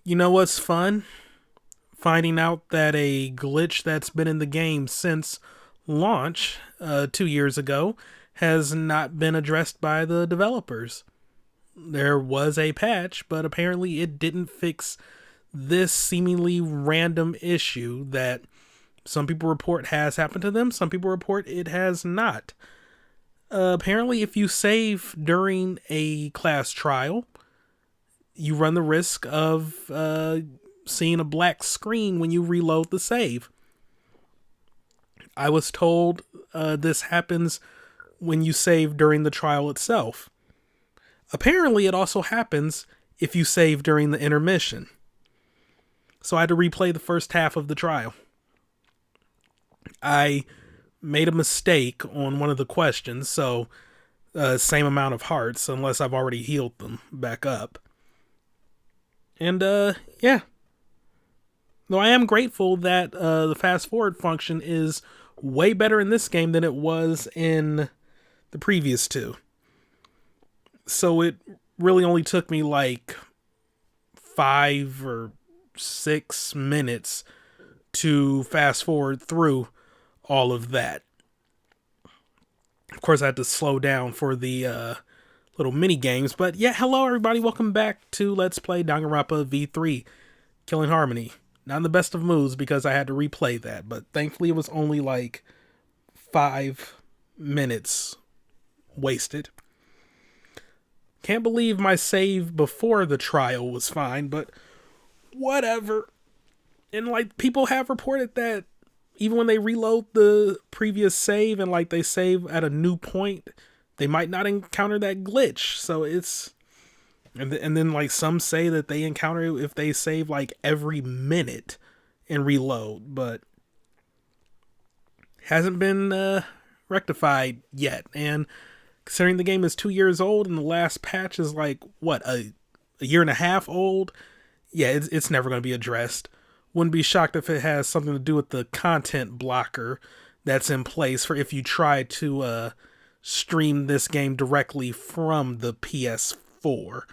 You know what's fun? Finding out that a glitch that's been in the game since launch 2 years ago has not been addressed by the developers. There was a patch, but apparently it didn't fix this seemingly random issue that some people report has happened to them, some people report it has not. Apparently, if you save during a class trial, you run the risk of seeing a black screen when you reload the save. I was told this happens when you save during the trial itself. Apparently, it also happens if you save during the intermission. So I had to replay the first half of the trial. I made a mistake on one of the questions, so same amount of hearts, unless I've already healed them back up. And, yeah. Though I am grateful that the fast forward function is way better in this game than it was in the previous two. So it really only took me like 5 or 6 minutes to fast forward through all of that. Of course, I had to slow down for the little mini games. But yeah, hello everybody. Welcome back to Let's Play Danganronpa V3 Killing Harmony. Not in the best of moods because I had to replay that. But thankfully it was only like 5 minutes wasted. Can't believe my save before the trial was fine, but whatever. And like people have reported that even when they reload the previous save and like they save at a new point, they might not encounter that glitch. So it's, and then like some say that they encounter it if they save like every minute and reload, but hasn't been rectified yet. And considering the game is 2 years old and the last patch is like what, a year and a half old, yeah, it's never going to be addressed. Wouldn't be shocked if it has something to do with the content blocker that's in place for if you try to stream this game directly from the PS4.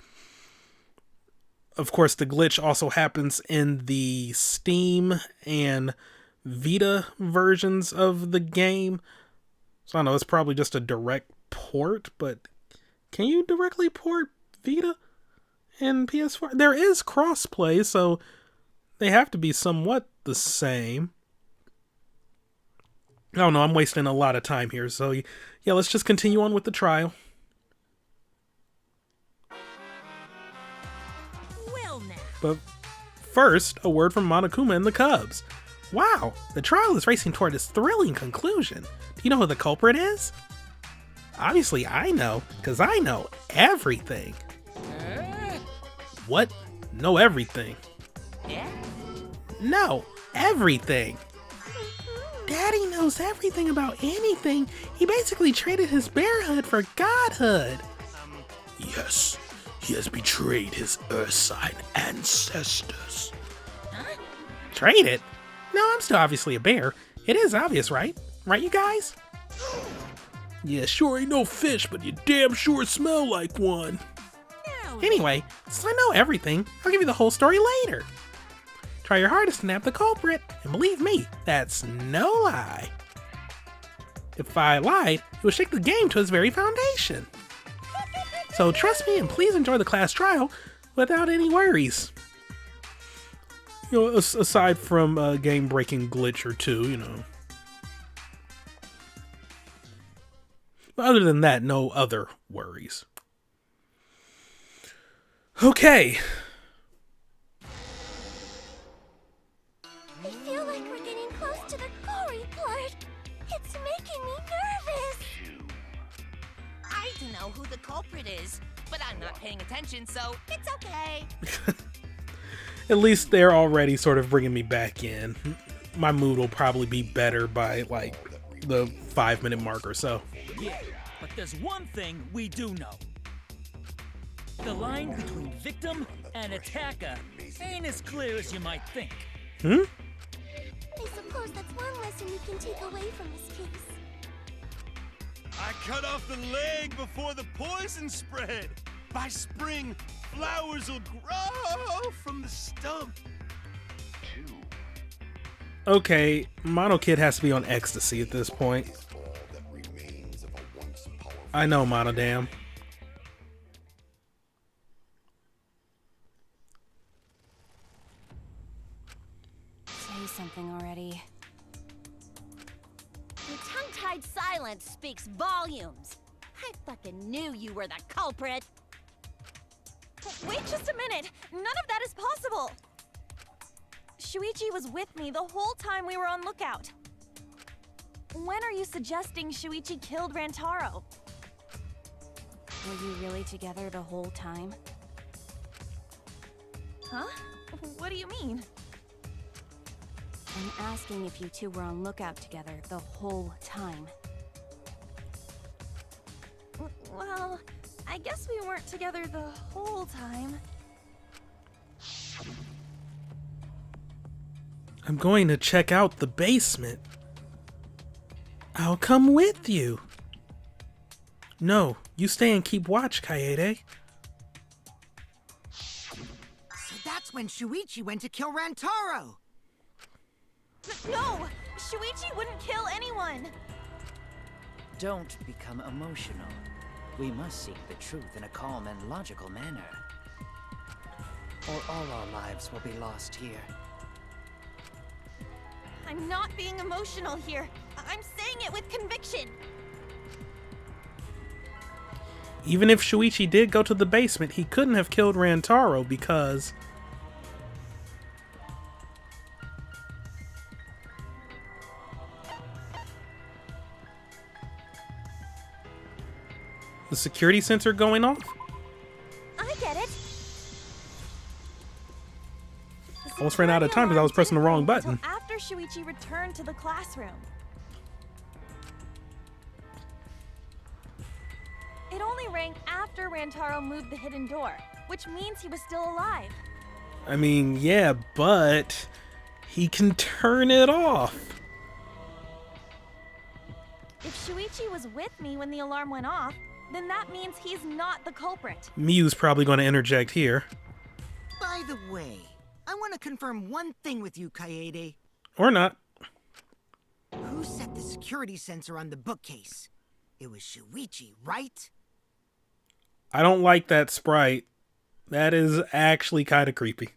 Of course, the glitch also happens in the Steam and Vita versions of the game. So I don't know, it's probably just a direct port, but can you directly port Vita and PS4? There is crossplay, so they have to be somewhat the same. I don't know, I'm wasting a lot of time here, so yeah, let's just continue on with the trial. Well now. But first, a word from Monokuma and the Cubs. Wow, the trial is racing toward its thrilling conclusion. Do you know who the culprit is? Obviously I know, because I know everything. What? Know everything? Yeah? No, everything. Daddy knows everything about anything. He basically traded his bearhood for godhood. Yes, he has betrayed his Earthside ancestors. Huh? Traded? No, I'm still obviously a bear. It is obvious, right? Right, you guys? Yeah, sure ain't no fish, but you damn sure smell like one. No. Anyway, since I know everything, I'll give you the whole story later. Try your hardest to nab the culprit, and believe me, that's no lie. If I lied, it would shake the game to its very foundation. So trust me and please enjoy the class trial without any worries. You know, aside from a game-breaking glitch or two, you know. But other than that, no other worries. Okay. I feel like we're getting close to the gory part. It's making me nervous. I don't know who the culprit is, but I'm not paying attention, so it's okay. At least they're already sort of bringing me back in. My mood will probably be better by like the 5-minute mark or so. Yeah, but there's one thing we do know. The line between victim and attacker ain't as clear as you might think. Hmm? I suppose that's one lesson you can take away from this case. I cut off the leg before the poison spread. By spring, flowers will grow from from the stump. Okay, Mono Kid has to be on ecstasy at this point. I know, Monodam. Say something already. Your tongue-tied silence speaks volumes. I fucking knew you were the culprit. Wait just a minute! None of that is possible! Shuichi was with me the whole time we were on lookout. When are you suggesting Shuichi killed Rantaro? Were you really together the whole time? Huh? What do you mean? I'm asking if you two were on lookout together the whole time. Well, I guess we weren't together the whole time. I'm going to check out the basement. I'll come with you. No, you stay and keep watch, Kaede. So that's when Shuichi went to kill Rantaro! No! Shuichi wouldn't kill anyone! Don't become emotional. We must seek the truth in a calm and logical manner. Or all our lives will be lost here. I'm not being emotional here. I'm saying it with conviction. Even if Shuichi did go to the basement, he couldn't have killed Rantaro because... the security sensor going off? I get it. Almost ran out of time because I was pressing the wrong button. Until after Shuichi returned to the classroom. It only rang after Rantaro moved the hidden door, which means he was still alive. I mean, yeah, but he can turn it off. If Shuichi was with me when the alarm went off, then that means he's not the culprit. Miyu's probably going to interject here. By the way, I want to confirm one thing with you, Kaede. Or not. Who set the security sensor on the bookcase? It was Shuichi, right? I don't like that sprite. That is actually kind of creepy.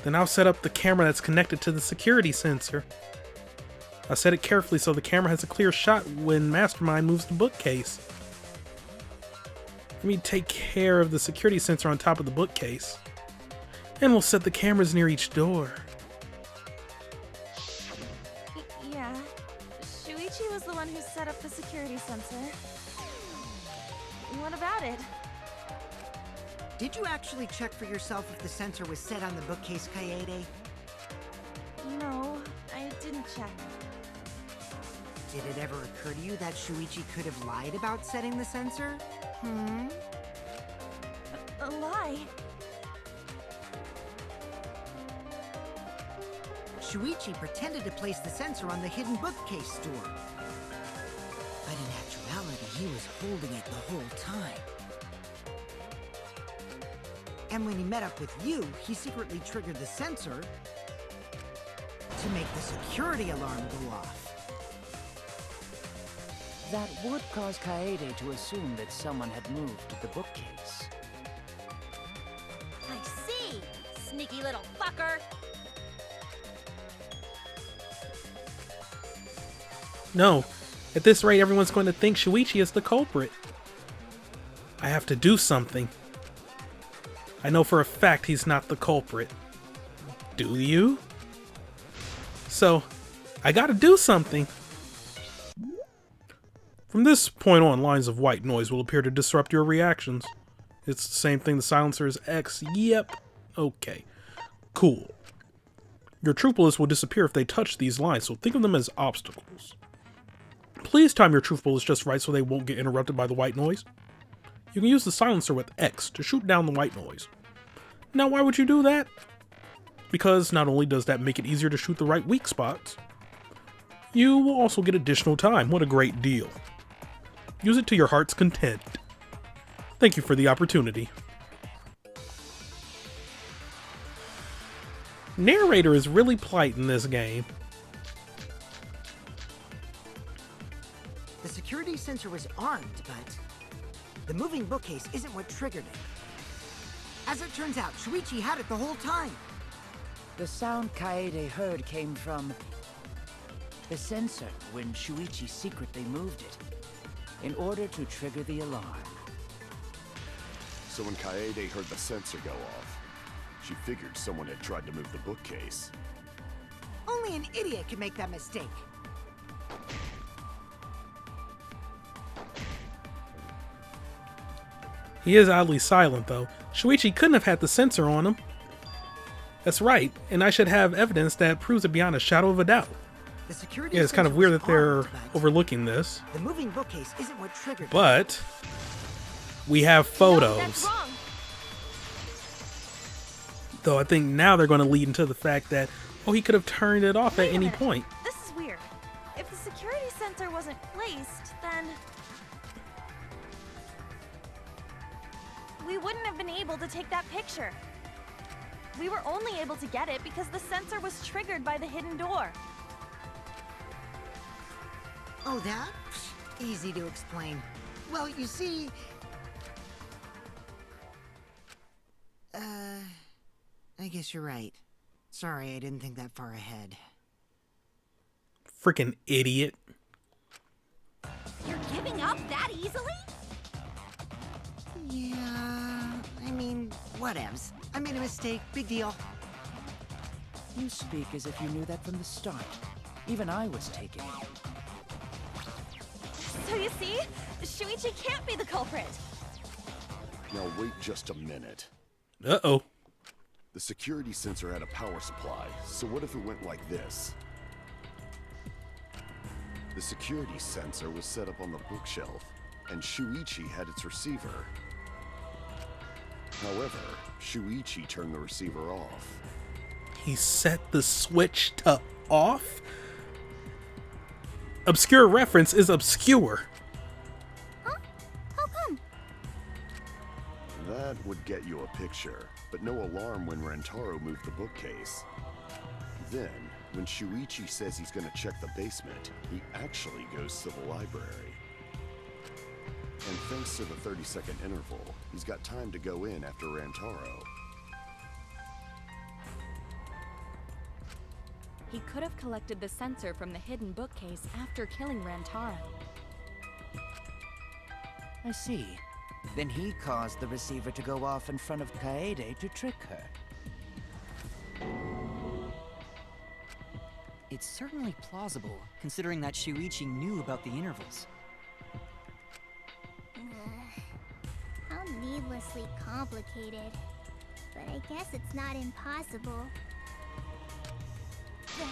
Then I'll set up the camera that's connected to the security sensor. I set it carefully so the camera has a clear shot when Mastermind moves the bookcase. Let me take care of the security sensor on top of the bookcase. And we'll set the cameras near each door. Yeah. Shuichi was the one who set up the security sensor. What about it? Did you actually check for yourself if the sensor was set on the bookcase, Kaede? No, I didn't check. Did it ever occur to you that Shuichi could have lied about setting the sensor? A lie? Shuichi pretended to place the sensor on the hidden bookcase door. But in actuality, he was holding it the whole time. And when he met up with you, he secretly triggered the sensor to make the security alarm go off. That would cause Kaede to assume that someone had moved the bookcase. I see, sneaky little fucker. No, at this rate everyone's going to think Shuichi is the culprit. I have to do something. I know for a fact he's not the culprit. Do you? So, I gotta do something. From this point on, lines of white noise will appear to disrupt your reactions. It's the same thing the silencer is X. Yep. Okay. Cool. Your truth bullets will disappear if they touch these lines, so think of them as obstacles. Please time your truth bullets just right so they won't get interrupted by the white noise. You can use the silencer with X to shoot down the white noise. Now, why would you do that? Because not only does that make it easier to shoot the right weak spots, you will also get additional time. What a great deal. Use it to your heart's content. Thank you for the opportunity. Narrator is really polite in this game. The security sensor was armed, but the moving bookcase isn't what triggered it. As it turns out, Shuichi had it the whole time. The sound Kaede heard came from the sensor when Shuichi secretly moved it, in order to trigger the alarm. So when Kaede heard the sensor go off, she figured someone had tried to move the bookcase. Only an idiot could make that mistake. He is oddly silent, though. Shuichi couldn't have had the sensor on him. That's right, and I should have evidence that proves it beyond a shadow of a doubt. The security Yeah, it's kind of sensor weird was that they're armed, but overlooking this. the moving bookcase isn't what triggered it. But we have No, photos. that's wrong. Though I think now they're going to lead into the fact that, oh, he could have turned it off Wait at a any minute. point. This is weird. If the security sensor wasn't placed, then we wouldn't have been able to take that picture. We were only able to get it because the sensor was triggered by the hidden door. Oh, that? Easy to explain. Well, you see... I guess you're right. Sorry, I didn't think that far ahead. Freaking idiot. You're giving up that easily? Yeah, I mean, whatevs. I made a mistake, big deal. You speak as if you knew that from the start. Even I was taken. So you see, Shuichi can't be the culprit. Now wait just a minute. Uh-oh. The security sensor had a power supply, so what if it went like this? The security sensor was set up on the bookshelf, and Shuichi had its receiver. However, Shuichi turned the receiver off. He set the switch to off? Obscure reference is obscure. Huh? How come? That would get you a picture, but no alarm when Rantaro moved the bookcase. Then, when Shuichi says he's gonna check the basement, he actually goes to the library. And thanks to the 30-second interval, he's got time to go in after Rantaro. He could have collected the sensor from the hidden bookcase after killing Rantaro. I see. Then he caused the receiver to go off in front of Kaede to trick her. It's certainly plausible, considering that Shuichi knew about the intervals. How needlessly complicated. But I guess it's not impossible. Then,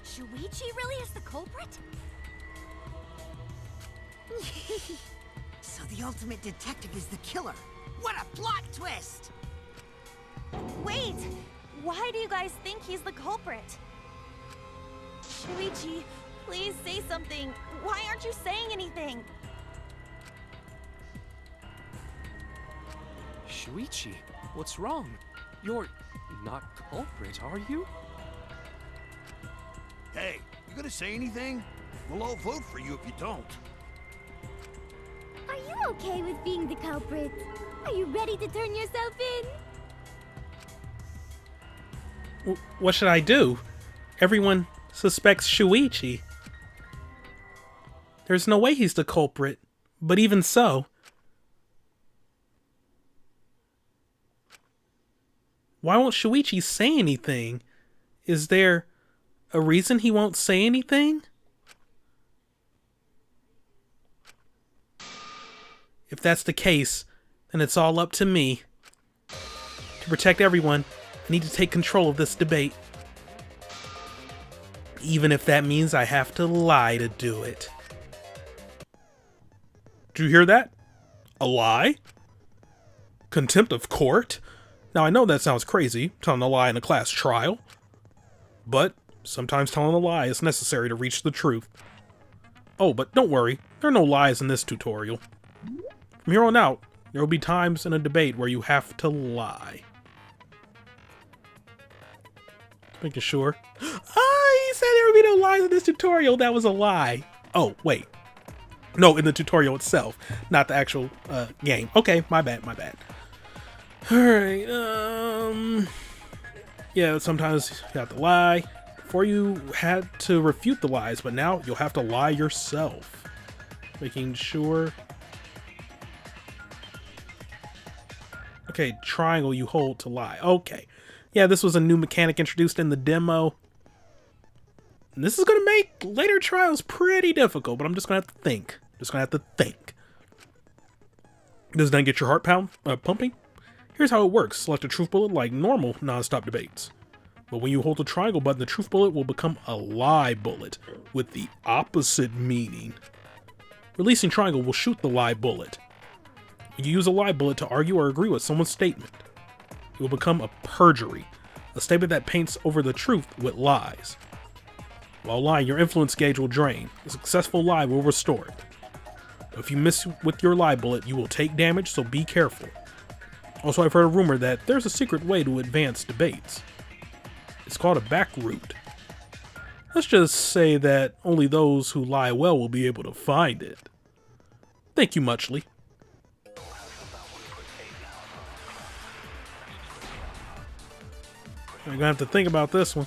Shuichi really is the culprit? So the ultimate detective is the killer. What a plot twist! Wait! Why do you guys think he's the culprit? Shuichi, please say something. Why aren't you saying anything? Shuichi, what's wrong? You're not culprit, are you? Hey, you gonna say anything? We'll all vote for you if you don't. Are you okay with being the culprit? Are you ready to turn yourself in? What should I do? Everyone suspects Shuichi. There's no way he's the culprit, but even so. Why won't Shuichi say anything? Is there a reason he won't say anything? If that's the case, then it's all up to me. To protect everyone, I need to take control of this debate. Even if that means I have to lie to do it. Did you hear that? A lie? Contempt of court? Now I know that sounds crazy, telling a lie in a class trial. But sometimes telling a lie is necessary to reach the truth. Oh, but don't worry, There are no lies in this tutorial. From here on out, there will be times in a debate where you have to lie. Making sure. Ah, he said there would be no lies in this tutorial. That was a lie. Oh, wait. No, in the tutorial itself, not the actual game. Okay, my bad, my bad. Alright, yeah, sometimes you have to lie. Before you had to refute the lies, but now you'll have to lie yourself. Making sure. Okay, triangle you hold to lie. Okay. Yeah, this was a new mechanic introduced in the demo. And this is going to make later trials pretty difficult, but I'm just going to have to think. Does that get your heart pumping? Here's how it works. Select a truth bullet like normal non-stop debates. But when you hold the triangle button, the truth bullet will become a lie bullet with the opposite meaning. Releasing triangle will shoot the lie bullet. When you use a lie bullet to argue or agree with someone's statement, it will become a perjury, a statement that paints over the truth with lies. While lying, your influence gauge will drain. A successful lie will restore it. If you miss with your lie bullet, you will take damage, so be careful. Also, I've heard a rumor that there's a secret way to advance debates. It's called a back route. Let's just say that only those who lie well will be able to find it. Thank you muchly. I'm gonna have to think about this one,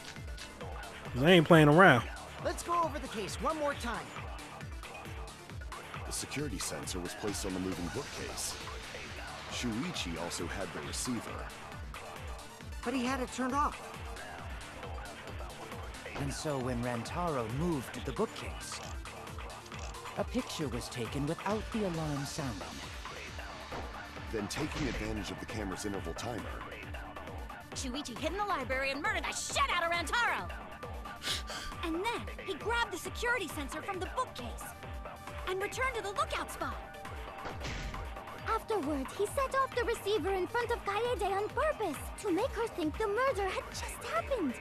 'cause I ain't playing around. Let's go over the case one more time. The security sensor was placed on the moving bookcase. Shuichi also had the receiver. But he had it turned off. And so when Rantaro moved the bookcase, a picture was taken without the alarm sounding. Then, taking advantage of the camera's interval timer, Shuichi hid in the library and murdered the shit out of Rantaro! And then he grabbed the security sensor from the bookcase and returned to the lookout spot. Afterwards, he set off the receiver in front of Kaede on purpose to make her think the murder had just happened.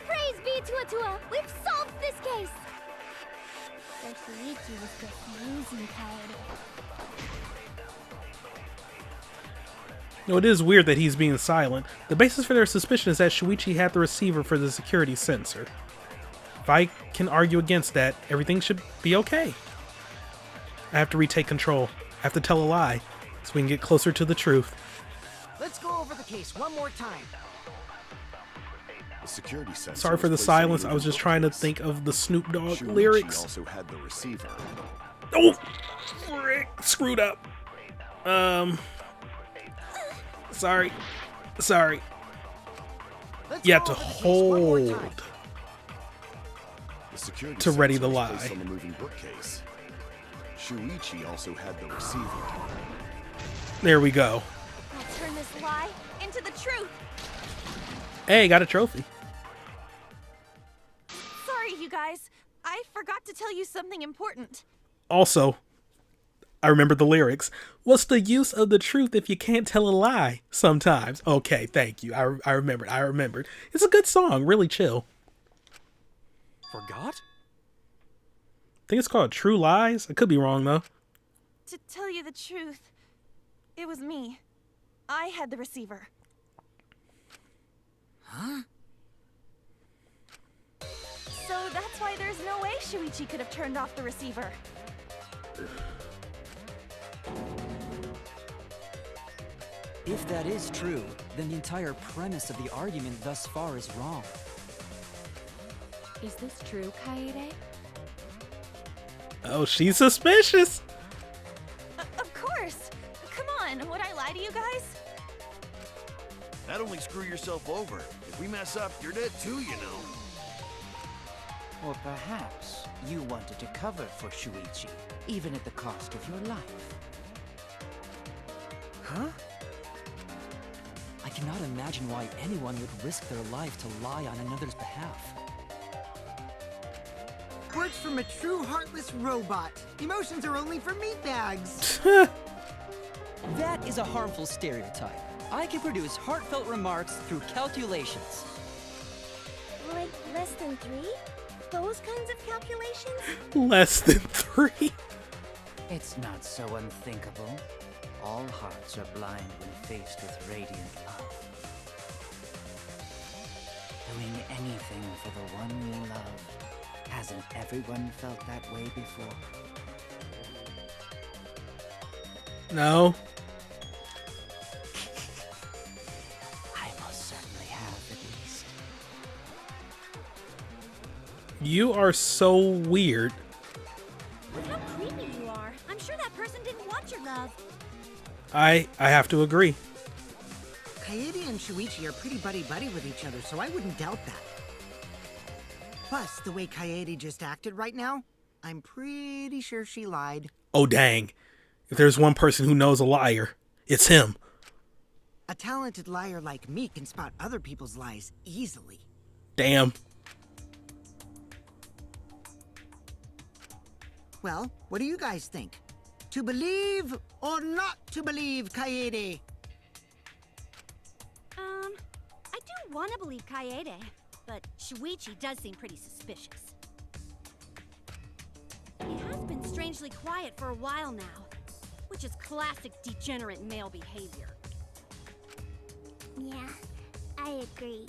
Praise be Tua! We've solved this case! But Shuichi was just using Kaede. No, it is weird that he's being silent. The basis for their suspicion is that Shuichi had the receiver for the security sensor. If I can argue against that, everything should be okay. I have to retake control. I have to tell a lie, so we can get closer to the truth. Let's go over the case one more time. the security sensor. Sorry for the silence. I was just trying to think of the Snoop Dogg lyrics. Also had the receiver. Oh, frick. Screwed up. Sorry. You have to hold to ready the lie. On the moving bookcase. Shuichi also had the receiver. There we go. I'll turn this lie into the truth. Hey, got a trophy. Sorry, you guys. I forgot to tell you something important. Also, I remember the lyrics. What's the use of the truth if you can't tell a lie sometimes? Okay, thank you. I remembered. It's a good song. Really chill. Forgot? I think it's called True Lies. I could be wrong, though. To tell you the truth, it was me. I had the receiver. Huh? So that's why there's no way Shuichi could have turned off the receiver. If that is true, then the entire premise of the argument thus far is wrong. Is this true, Kaede? Oh, she's suspicious. Of course. Come on, would I lie to you guys? That'd only screw yourself over. If we mess up, you're dead too, you know. Or perhaps you wanted to cover for Shuichi, even at the cost of your life. Huh? I cannot imagine why anyone would risk their life to lie on another's behalf. Words from a true heartless robot. Emotions are only for meatbags. That is a harmful stereotype. I can produce heartfelt remarks through calculations. Like less than 3? those kinds of calculations? Less than 3. It's not so unthinkable. All hearts are blind when faced with radiant love. Doing anything for the one we love. Hasn't everyone felt that way before? No. I most certainly have, at least. You are so weird. How creepy you are. I'm sure that person didn't want your love. I have to agree. Kaede and Shuichi are pretty buddy-buddy with each other, so I wouldn't doubt that. Plus, the way Kaede just acted right now, I'm pretty sure she lied. Oh, dang. If there's one person who knows a liar, it's him. A talented liar like me can spot other people's lies easily. Damn. Well, what do you guys think? To believe or not to believe Kaede? I do want to believe Kaede, but Shuichi does seem pretty suspicious. He has been strangely quiet for a while now, which is classic degenerate male behavior. Yeah, I agree.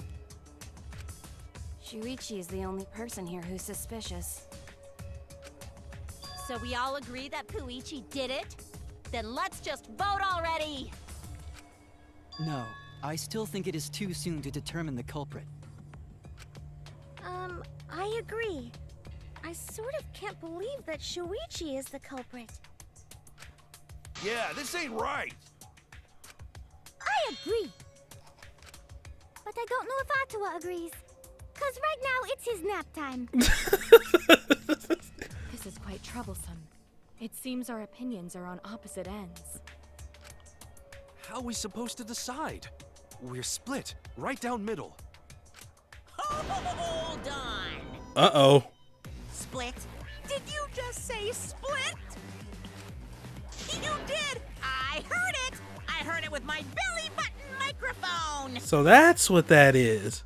Shuichi is the only person here who's suspicious. So we all agree that Puichi did it? Then let's just vote already! No, I still think it is too soon to determine the culprit. I agree. I sort of can't believe that Shuichi is the culprit. Yeah, this ain't right. I agree. But I don't know if Atua agrees. 'Cause right now it's his nap time. This is quite troublesome. It seems our opinions are on opposite ends. How are we supposed to decide? We're split, right down middle. Hold on! Uh-oh. Split? Did you just say split? You did! I heard it! I heard it with my belly button microphone! So that's what that is.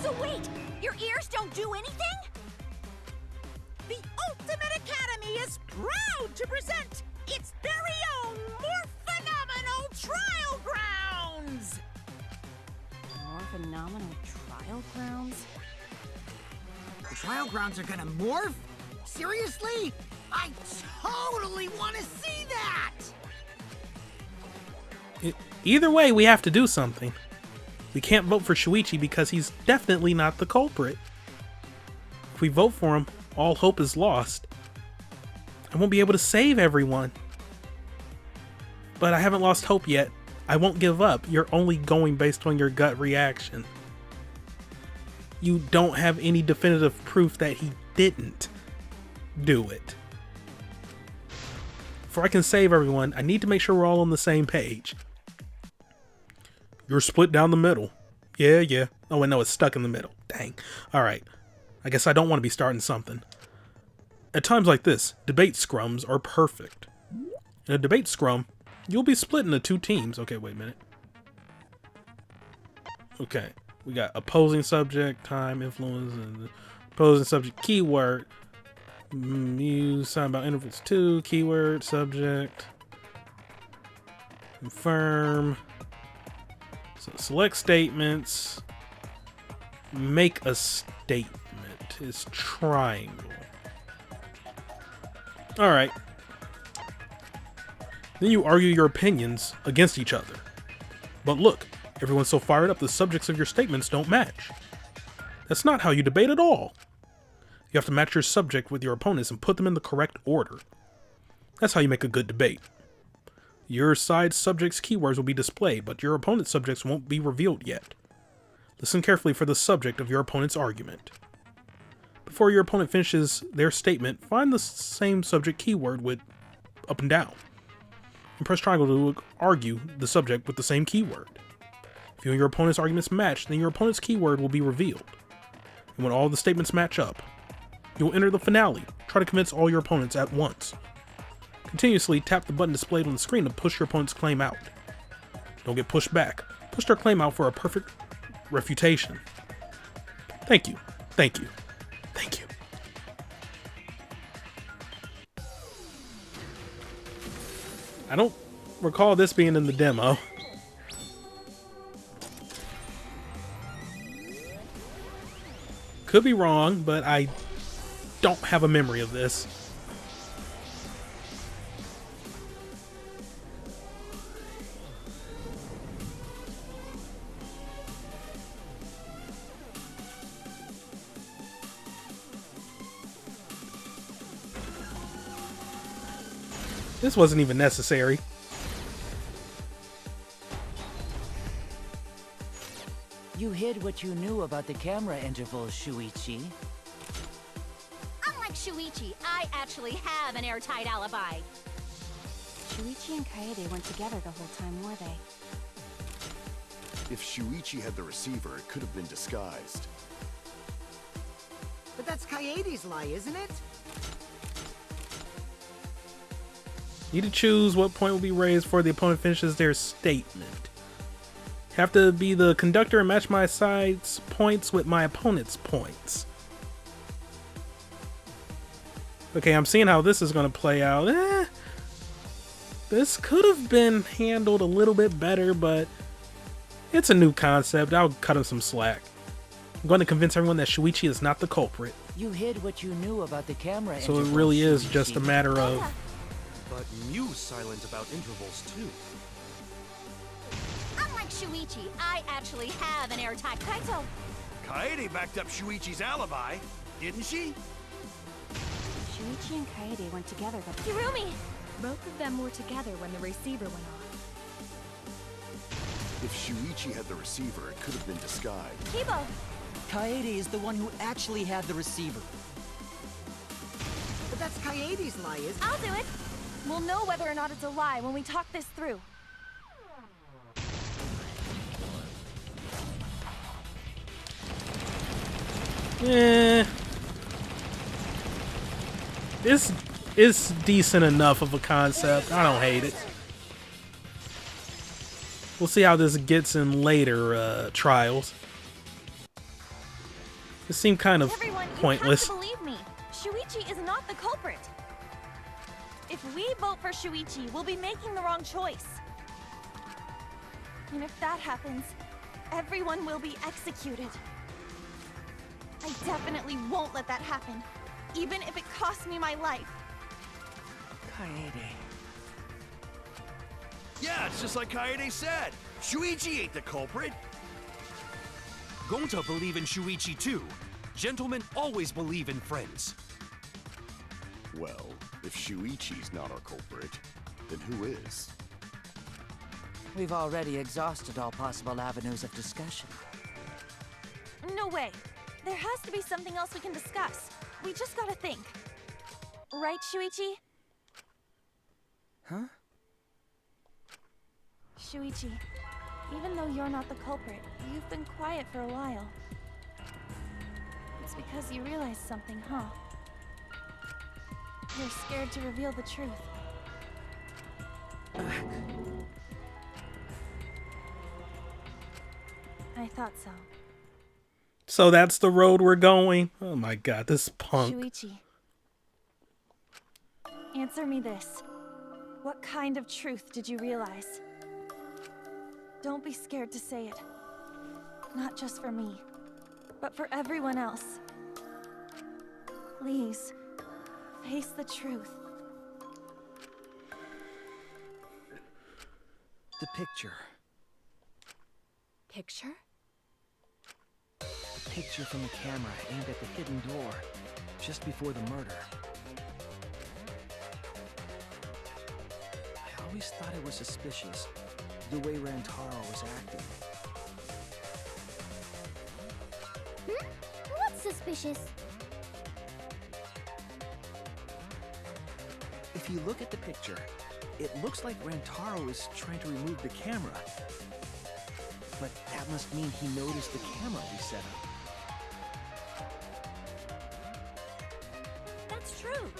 So wait, your ears don't do anything? The Ultimate Academy is proud to present its very own more phenomenal trial grounds! More phenomenal trial grounds? The trial grounds are gonna morph? Seriously? I totally want to see that! Either way, we have to do something. We can't vote for Shuichi because he's definitely not the culprit. If we vote for him, all hope is lost. I won't be able to save everyone. But I haven't lost hope yet. I won't give up. You're only going based on your gut reaction. You don't have any definitive proof that he didn't do it. Before I can save everyone, I need to make sure we're all on the same page. You're split down the middle. Yeah. Oh, wait, no, it's stuck in the middle. Dang. Alright. I guess I don't want to be starting something. At times like this, debate scrums are perfect. In a debate scrum, you'll be split into 2 teams. Okay, wait a minute. Okay. We got opposing subject, time, influence, and opposing subject, keyword. Use sign about intervals 2, keyword, subject. Confirm. So select statements. Make a statement is triangle. Alright. Then you argue your opinions against each other. But look, everyone's so fired up the subjects of your statements don't match. That's not how you debate at all. You have to match your subject with your opponents and put them in the correct order. That's how you make a good debate. Your side's subject's keywords will be displayed, but your opponent's subjects won't be revealed yet. Listen carefully for the subject of your opponent's argument. Before your opponent finishes their statement, find the same subject keyword with up and down. And press triangle to argue the subject with the same keyword. If you and your opponent's arguments match, then your opponent's keyword will be revealed. And when all the statements match up, you will enter the finale. Try to convince all your opponents at once. Continuously tap the button displayed on the screen to push your opponent's claim out. Don't get pushed back. Push their claim out for a perfect refutation. Thank you. I don't recall this being in the demo. Could be wrong, but I don't have a memory of this. This wasn't even necessary. You hid what you knew about the camera intervals, Shuichi. Unlike Shuichi, I actually have an airtight alibi. Shuichi and Kaede weren't together the whole time, were they? If Shuichi had the receiver, it could have been disguised. But that's Kaede's lie, isn't it? Need to choose what point will be raised before the opponent finishes their statement. Have to be the conductor and match my side's points with my opponent's points. Okay, I'm seeing how this is going to play out. This could have been handled a little bit better, but it's a new concept. I'll cut him some slack. I'm going to convince everyone that Shuichi is not the culprit. You hid what you knew about the camera So it intervals, really is Shuichi. just a matter of... But Mew's silent about intervals, too. Unlike Shuichi, I actually have an airtight... Kaito! Kaede backed up Shuichi's alibi, didn't she? Shuichi and Kaede weren't together the... Hirumi! Both of them were together when the receiver went off. If Shuichi had the receiver, it could have been disguised. Kibo! Kaede is the one who actually had the receiver. But that's Kaede's lie, isn't it? I'll do it! We'll know whether or not it's a lie when we talk this through. This is decent enough of a concept. I don't hate it. We'll see how this gets in later trials. This seemed kind of pointless. You have to believe me. Shuichi is not the culprit. If we vote for Shuichi, we'll be making the wrong choice. And if that happens, everyone will be executed. I definitely won't let that happen, even if it costs me my life. Kaede. Yeah, it's just like Kaede said. Shuichi ain't the culprit. Gonta believe in Shuichi, too. Gentlemen always believe in friends. Well, if Shuichi's not our culprit, then who is? We've already exhausted all possible avenues of discussion. No way. There has to be something else we can discuss. We just gotta think. Right, Shuichi? Huh? Shuichi, even though you're not the culprit, you've been quiet for a while. It's because you realized something, huh? You're scared to reveal the truth. I thought so. So that's the road we're going? Oh my god, this punk. Shuichi, answer me this. What kind of truth did you realize? Don't be scared to say it. Not just for me, but for everyone else. Please, face the truth. The picture. Picture? The picture from the camera aimed at the hidden door, just before the murder. I always thought it was suspicious, the way Rantaro was acting. What's suspicious? If you look at the picture, it looks like Rantaro is trying to remove the camera. But that must mean he noticed the camera we set up. That's true.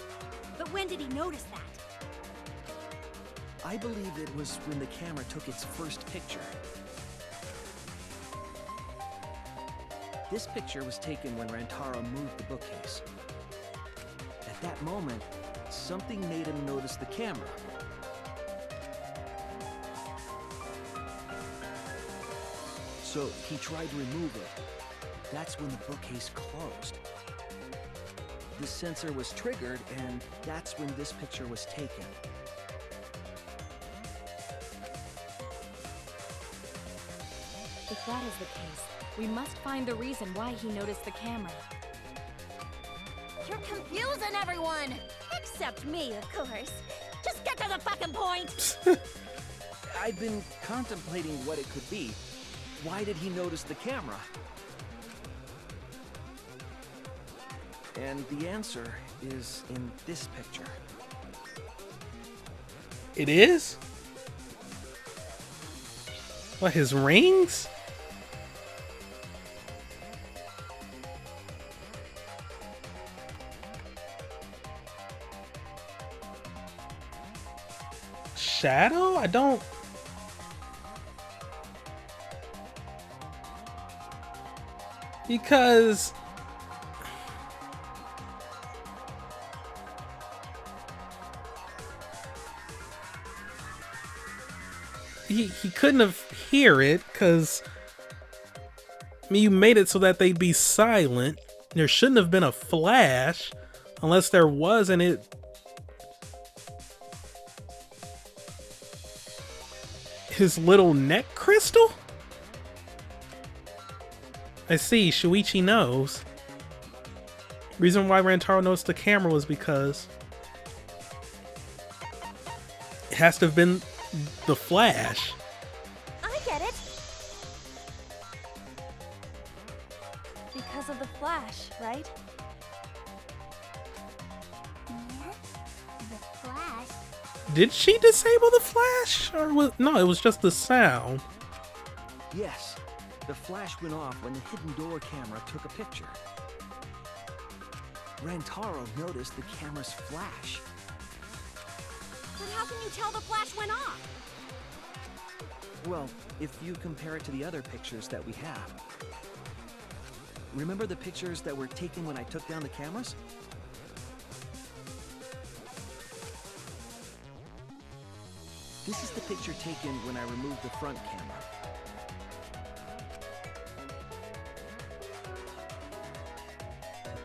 But when did he notice that? I believe it was when the camera took its first picture. This picture was taken when Rantaro moved the bookcase. At that moment, something made him notice the camera. So he tried to remove it. That's when the bookcase closed. The sensor was triggered, and that's when this picture was taken. If that is the case, we must find the reason why he noticed the camera. You're confusing everyone! Except me, of course. Just get to the fucking point! I've been contemplating what it could be. Why did he notice the camera? And the answer is in this picture. It is? What, his rings? Shadow? I don't... Because... He couldn't have hear it, because... I mean, you made it so that they'd be silent. There shouldn't have been a flash, unless there was, and it... His little neck crystal? I see, Shuichi knows. Reason why Rantaro noticed the camera was because it has to have been the flash. I get it. Because of the flash, right? The flash? Did she disable the flash? Or was... No, it was just the sound. Yes, the flash went off when the hidden door camera took a picture. Rantaro noticed the camera's flash. But how can you tell the flash went off? Well, if you compare it to the other pictures that we have. Remember the pictures that were taken when I took down the cameras? This is the picture taken when I removed the front camera.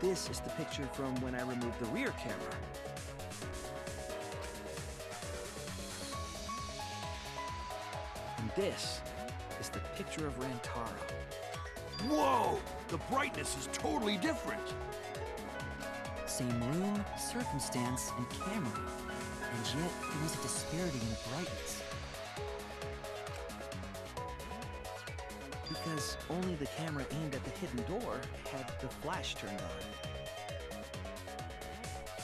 This is the picture from when I removed the rear camera. And this is the picture of Rantaro. Whoa! The brightness is totally different. Same room, circumstance, and camera. And yet, there was a disparity in brightness. Because only the camera aimed at the hidden door had the flash turned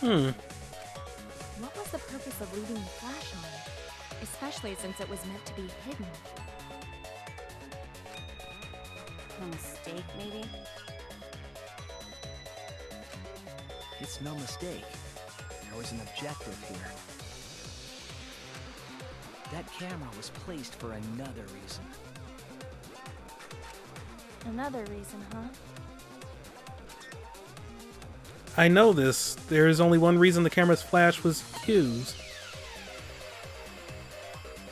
on. What was the purpose of leaving the flash on? Especially since it was meant to be hidden. A mistake, maybe? It's no mistake. There was an objective here. That camera was placed for another reason. Another reason, huh? I know this. There is only one reason the camera's flash was used.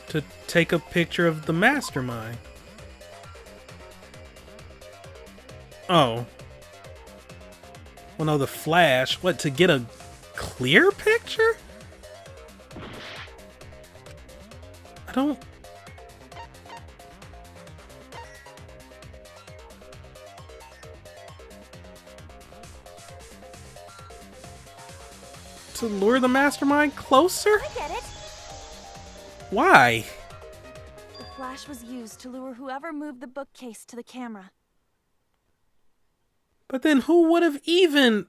To take a picture of the mastermind. Oh. Well, no, the flash. What, to get a clear picture? I don't... To lure the mastermind closer? I get it. Why? The flash was used to lure whoever moved the bookcase to the camera. But then who would have even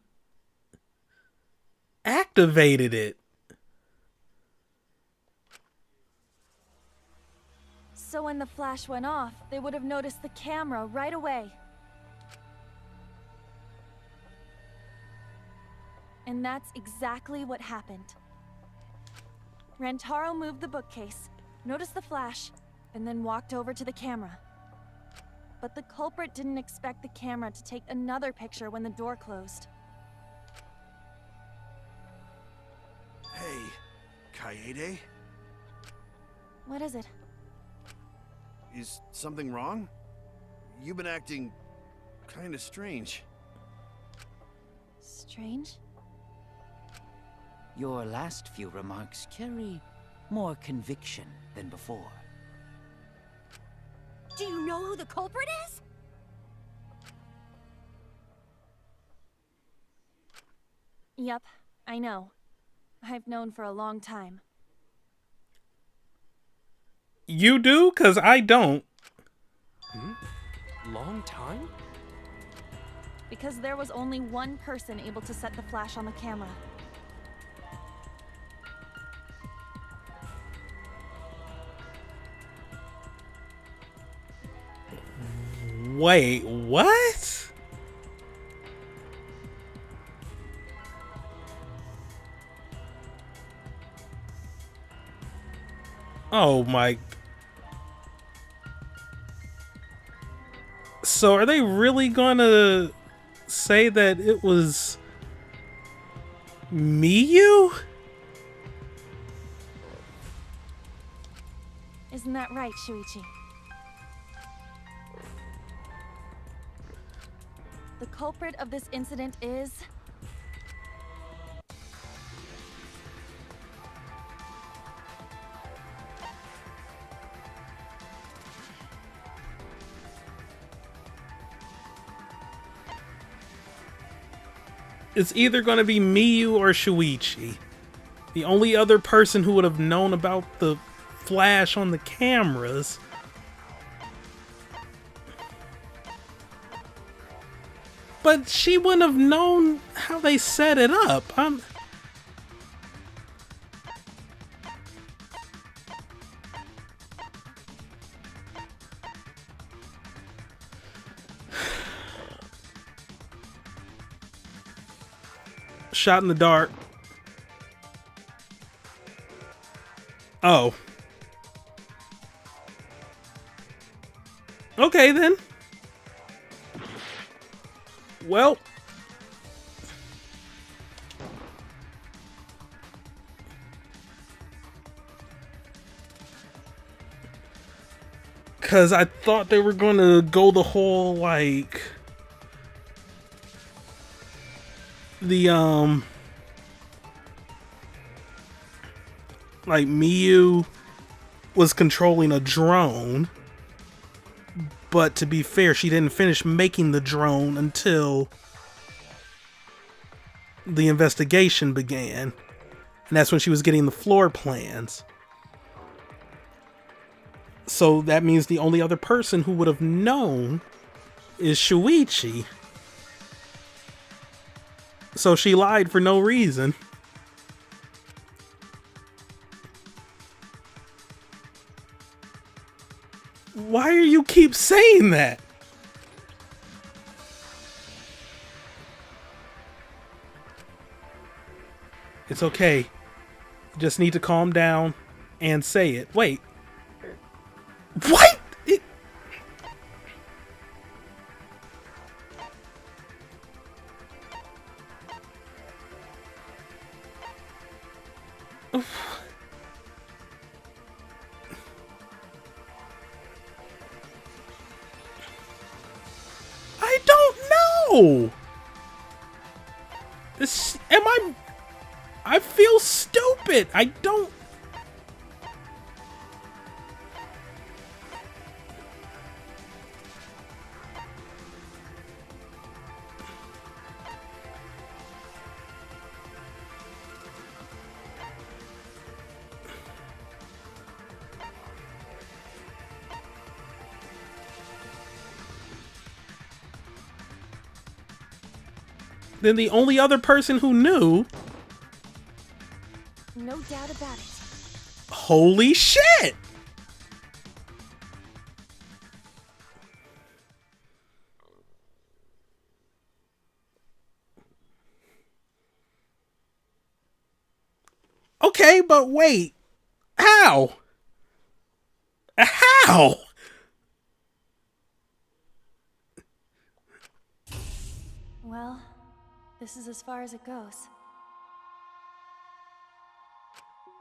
activated it? So when the flash went off, they would have noticed the camera right away. And that's exactly what happened. Rantaro moved the bookcase, noticed the flash, and then walked over to the camera. But the culprit didn't expect the camera to take another picture when the door closed. Hey, Kaede? What is it? Is something wrong? you've been acting kind of strange. Strange? Your last few remarks carry more conviction than before. Do you know who the culprit is? Yep, I know. I've known for a long time. You do? 'Cause I don't. Long time? Because there was only one person able to set the flash on the camera. Wait, what? Oh my. So are they really gonna say that it was Miyu? Isn't that right, Shuichi? The culprit of this incident is... It's either going to be Miyu or Shuichi. The only other person who would have known about the flash on the cameras. But she wouldn't have known how they set it up. Shot in the dark. Oh. Okay then. Well. Cause I thought they were gonna go the whole like like Miyu was controlling a drone, but to be fair, she didn't finish making the drone until the investigation began, and that's when she was getting the floor plans. So that means the only other person who would have known is Shuichi. So she lied for no reason. Why do you keep saying that? It's okay. You just need to calm down and say it. Wait. What? I don't know. I feel stupid. I don't. Then the only other person who knew. No doubt about it. Holy shit! Okay, but wait. How? How? Well, this is as far as it goes.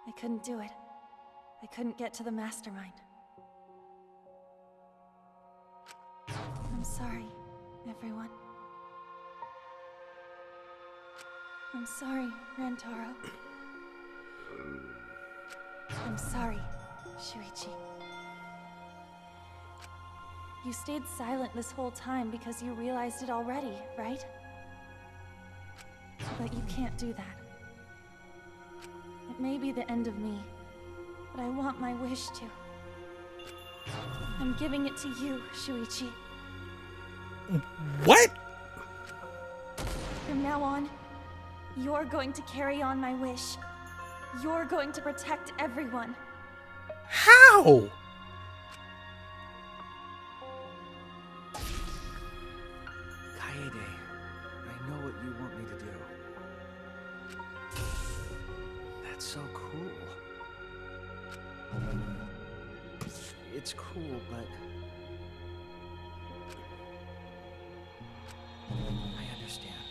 I couldn't do it. I couldn't get to the mastermind. I'm sorry, everyone. I'm sorry, Rantaro. I'm sorry, Shuichi. You stayed silent this whole time because you realized it already, right? But you can't do that. It may be the end of me, but I want my wish to. I'm giving it to you, Shuichi. What? From now on, you're going to carry on my wish. You're going to protect everyone. How? Kaede, I know what you want me to do. That's so cool. It's cool, but I understand.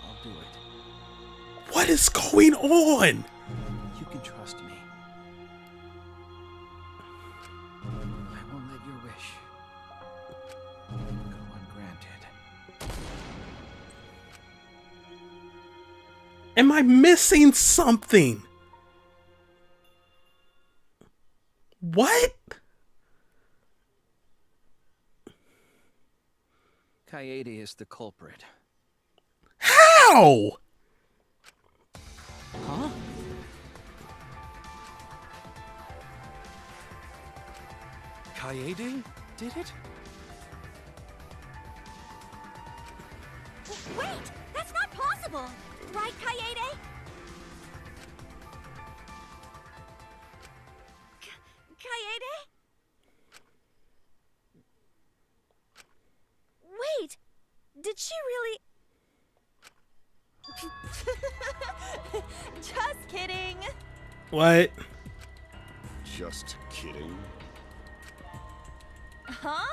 I'll do it. What is going on? You can trust me. I won't let your wish go ungranted. Am I missing something? What? Kaede is the culprit. How? Huh? Kaede did it? Wait! That's not possible! Right, Kaede? Kaede? Wait! Did she really... Just kidding. What? Just kidding. Huh?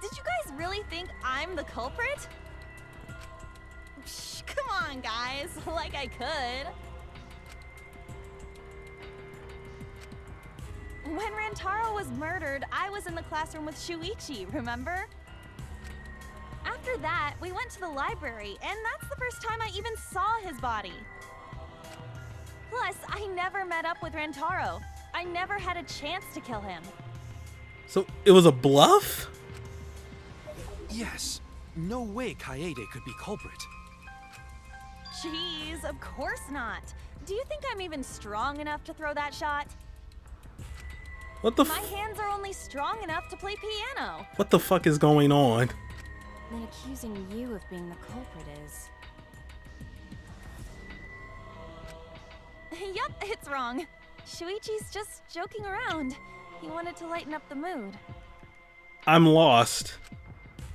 Did you guys really think I'm the culprit? Psh, come on, guys. Like I could. When Rantaro was murdered, I was in the classroom with Shuichi, remember? After that, we went to the library, and that's the first time I even saw his body. Plus, I never met up with Rantaro. I never had a chance to kill him. So it was a bluff? Yes. No way Kaede could be culprit. Jeez, of course not. Do you think I'm even strong enough to throw that shot? What the My hands are only strong enough to play piano. What the fuck is going on? Then accusing you of being the culprit is... Yup, it's wrong. Shuichi's just joking around. He wanted to lighten up the mood. I'm lost.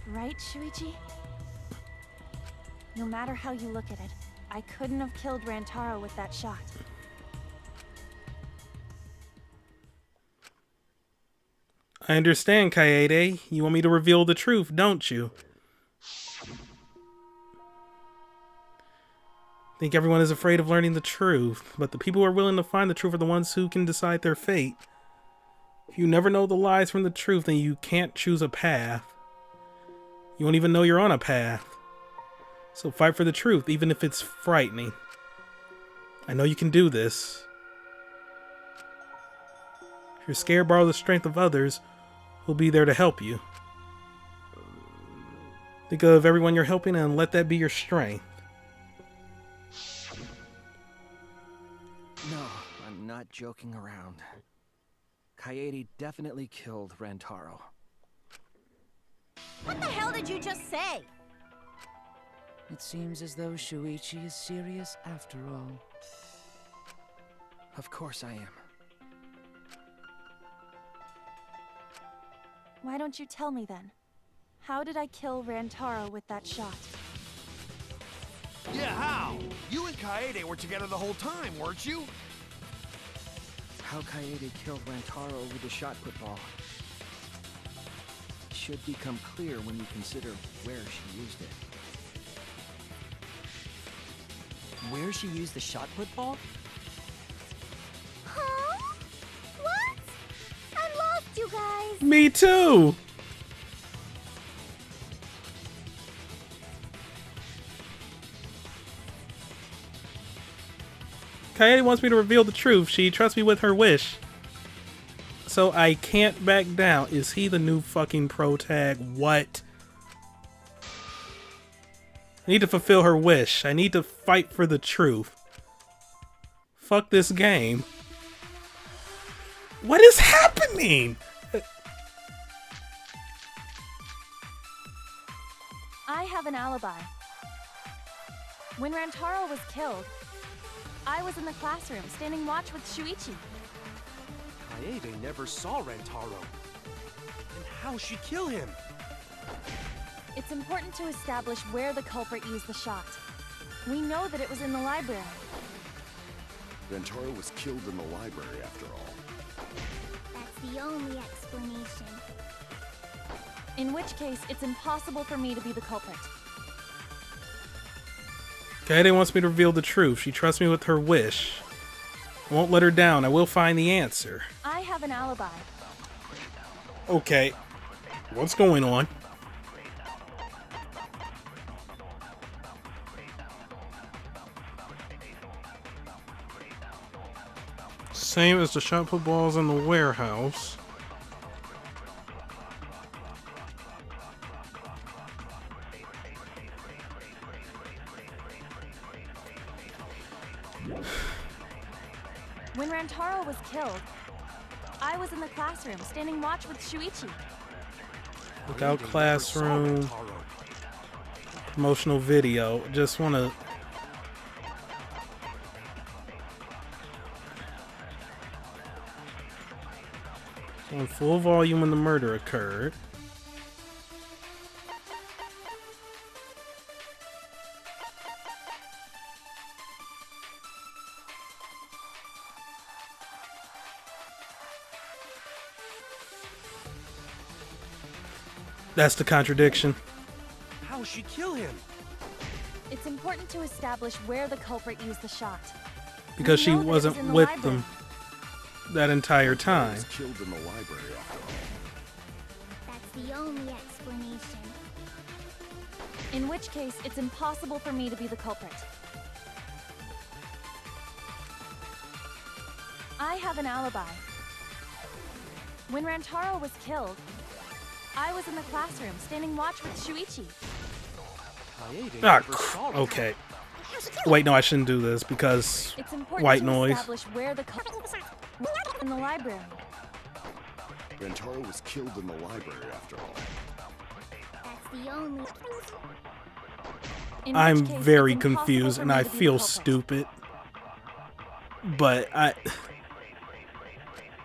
Right, Shuichi? No matter how you look at it, I couldn't have killed Rantaro with that shot. I understand, Kaede. You want me to reveal the truth, don't you? Think everyone is afraid of learning the truth, but the people who are willing to find the truth are the ones who can decide their fate. If you never know the lies from the truth, then you can't choose a path. You won't even know you're on a path. So fight for the truth, even if it's frightening. I know you can do this. If you're scared, borrow the strength of others who'll be there to help you. Think of everyone you're helping and let that be your strength. No, I'm not joking around. Kaede definitely killed Rantaro. What the hell did you just say? It seems as though Shuichi is serious after all. Of course I am. Why don't you tell me then? How did I kill Rantaro with that shot? Yeah, how? You and Kaede were together the whole time, weren't you? How Kaede killed Rantaro with the shot put ball should become clear when you consider where she used it. Where she used the shot put ball? Huh? What? I'm lost, you guys. Me too! Kaede wants me to reveal the truth. She trusts me with her wish. So I can't back down. Is he the new fucking pro tag? What? I need to fulfill her wish. I need to fight for the truth. Fuck this game. What is happening? I have an alibi. When Rantaro was killed, I was in the classroom standing watch with Shuichi. Kaede never saw Rantaro. Then how'd she kill him? It's important to establish where the culprit used the shot. We know that it was in the library. Rantaro was killed in the library after all. That's the only explanation. In which case, it's impossible for me to be the culprit. Kaede wants me to reveal the truth. She trusts me with her wish. I won't let her down. I will find the answer. I have an alibi. Okay. What's going on? Same as the shot put balls in the warehouse. When Rantaro was killed, I was in the classroom standing watch with Shuichi. Without classroom. Promotional video. Just want to... on full volume when the murder occurred. That's the contradiction. How'd she kill him? It's important to establish where the culprit used the shot. Because she wasn't with them that entire time. Was killed in the library after all. That's the only explanation. In which case, it's impossible for me to be the culprit. I have an alibi. When Rantaro was killed, I was in the classroom standing watch with Shuichi. Okay. Wait, no, I shouldn't do this because It's important white to noise. establish where the culprit in the library. Rantaro was killed in the library after all. That's the only. In I'm which case, very it's impossible confused for and me I to be the feel culprit. stupid. But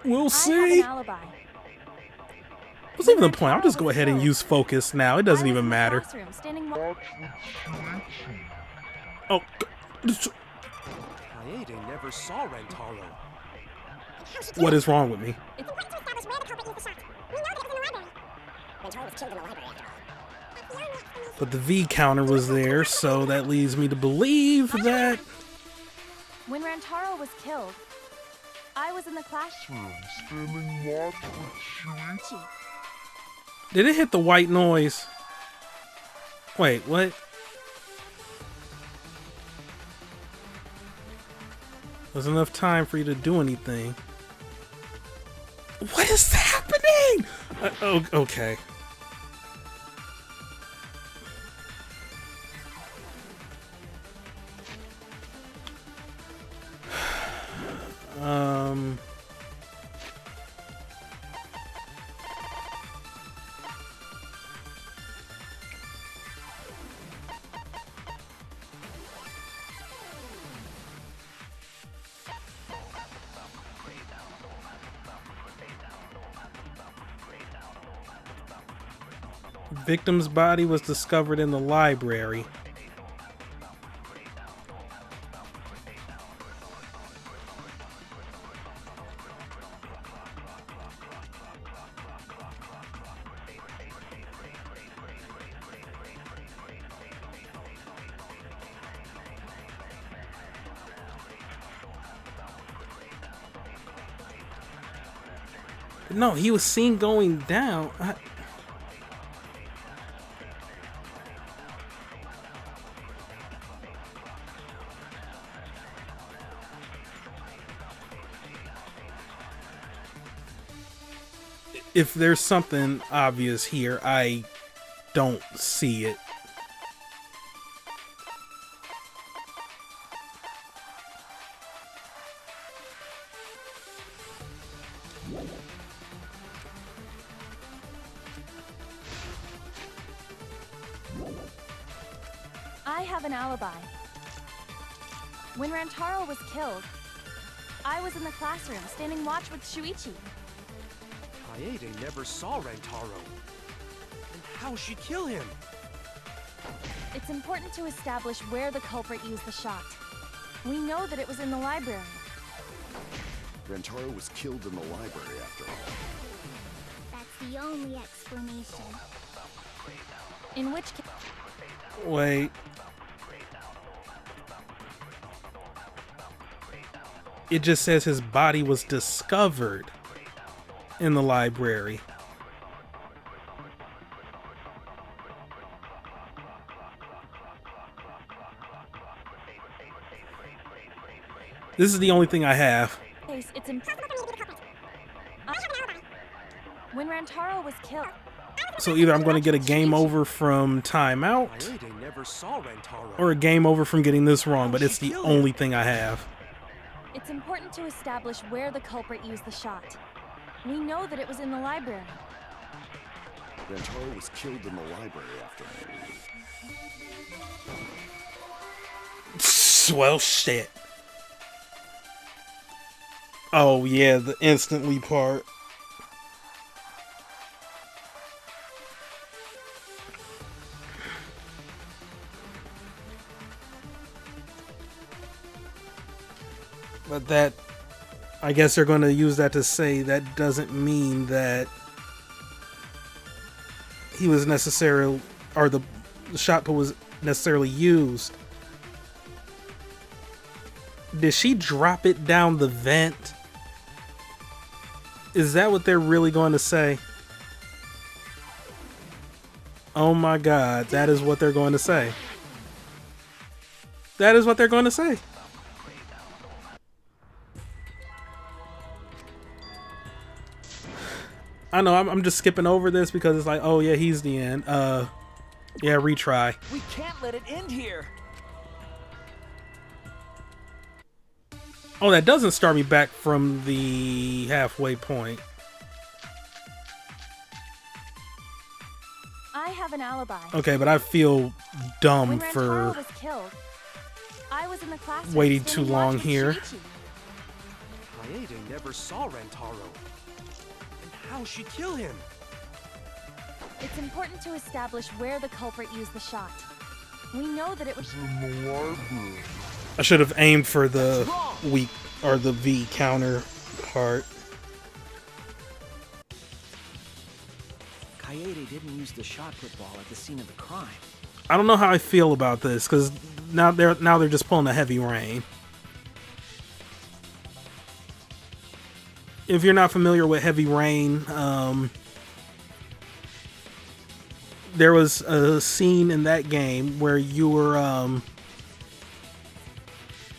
we'll I see. have an alibi. What's even the point? I'll just go ahead and use focus now. It doesn't even matter. Standing Oh. Kaede never saw Rantaro. What is wrong with me? But the V counter was there, so that leads me to believe that... When Rantaro was killed, I was in the classroom standing watch with Shuichi. Did it hit the white noise? Wait, what? There's enough time for you to do anything. What is happening? Okay. Victim's body was discovered in the library. No, he was seen going down. if there's something obvious here, I don't see it. I have an alibi. When Rantaro was killed, I was in the classroom standing watch with Shuichi. Kaede never saw Rantaro. And how'd she kill him? It's important to establish where the culprit used the shot. We know that it was in the library. Rantaro was killed in the library after all. That's the only explanation. In which case... Wait. It just says his body was discovered in the library. This is the only thing I have. It's when Rantaro was killed. So either I'm going to get a game over from timeout, Kaede never saw Rantaro. or a game over from getting this wrong, but it's the only thing I have. It's important to establish where the culprit used the shot. We know that it was in the library. Rantaro was killed in the library after all. Well, shit. Oh, yeah, the instantly part. But that, I guess they're going to use that to say that doesn't mean that he was necessarily, or the shot put was necessarily used. Did she drop it down the vent? Is that what they're really going to say? Oh my god, that is what they're going to say. That is what they're going to say. I know, I'm just skipping over this because it's like, oh yeah, he's the end. Yeah, retry. We can't let it end here. Oh, that doesn't start me back from the halfway point. I have an alibi. Okay, but I feel dumb when for Rantaro was killed, I was in the classroom waiting too standing long watch with here. Shuichi. Kaede never saw Rantaro. And how'd she kill him? It's important to establish where the culprit used the shot. We know that it was in the library. I should have aimed for the weak or the V counter part. Kaede didn't use the shot put ball at the scene of the crime. I don't know how I feel about this because now they're just pulling a heavy rain. If you're not familiar with Heavy Rain, there was a scene in that game where you were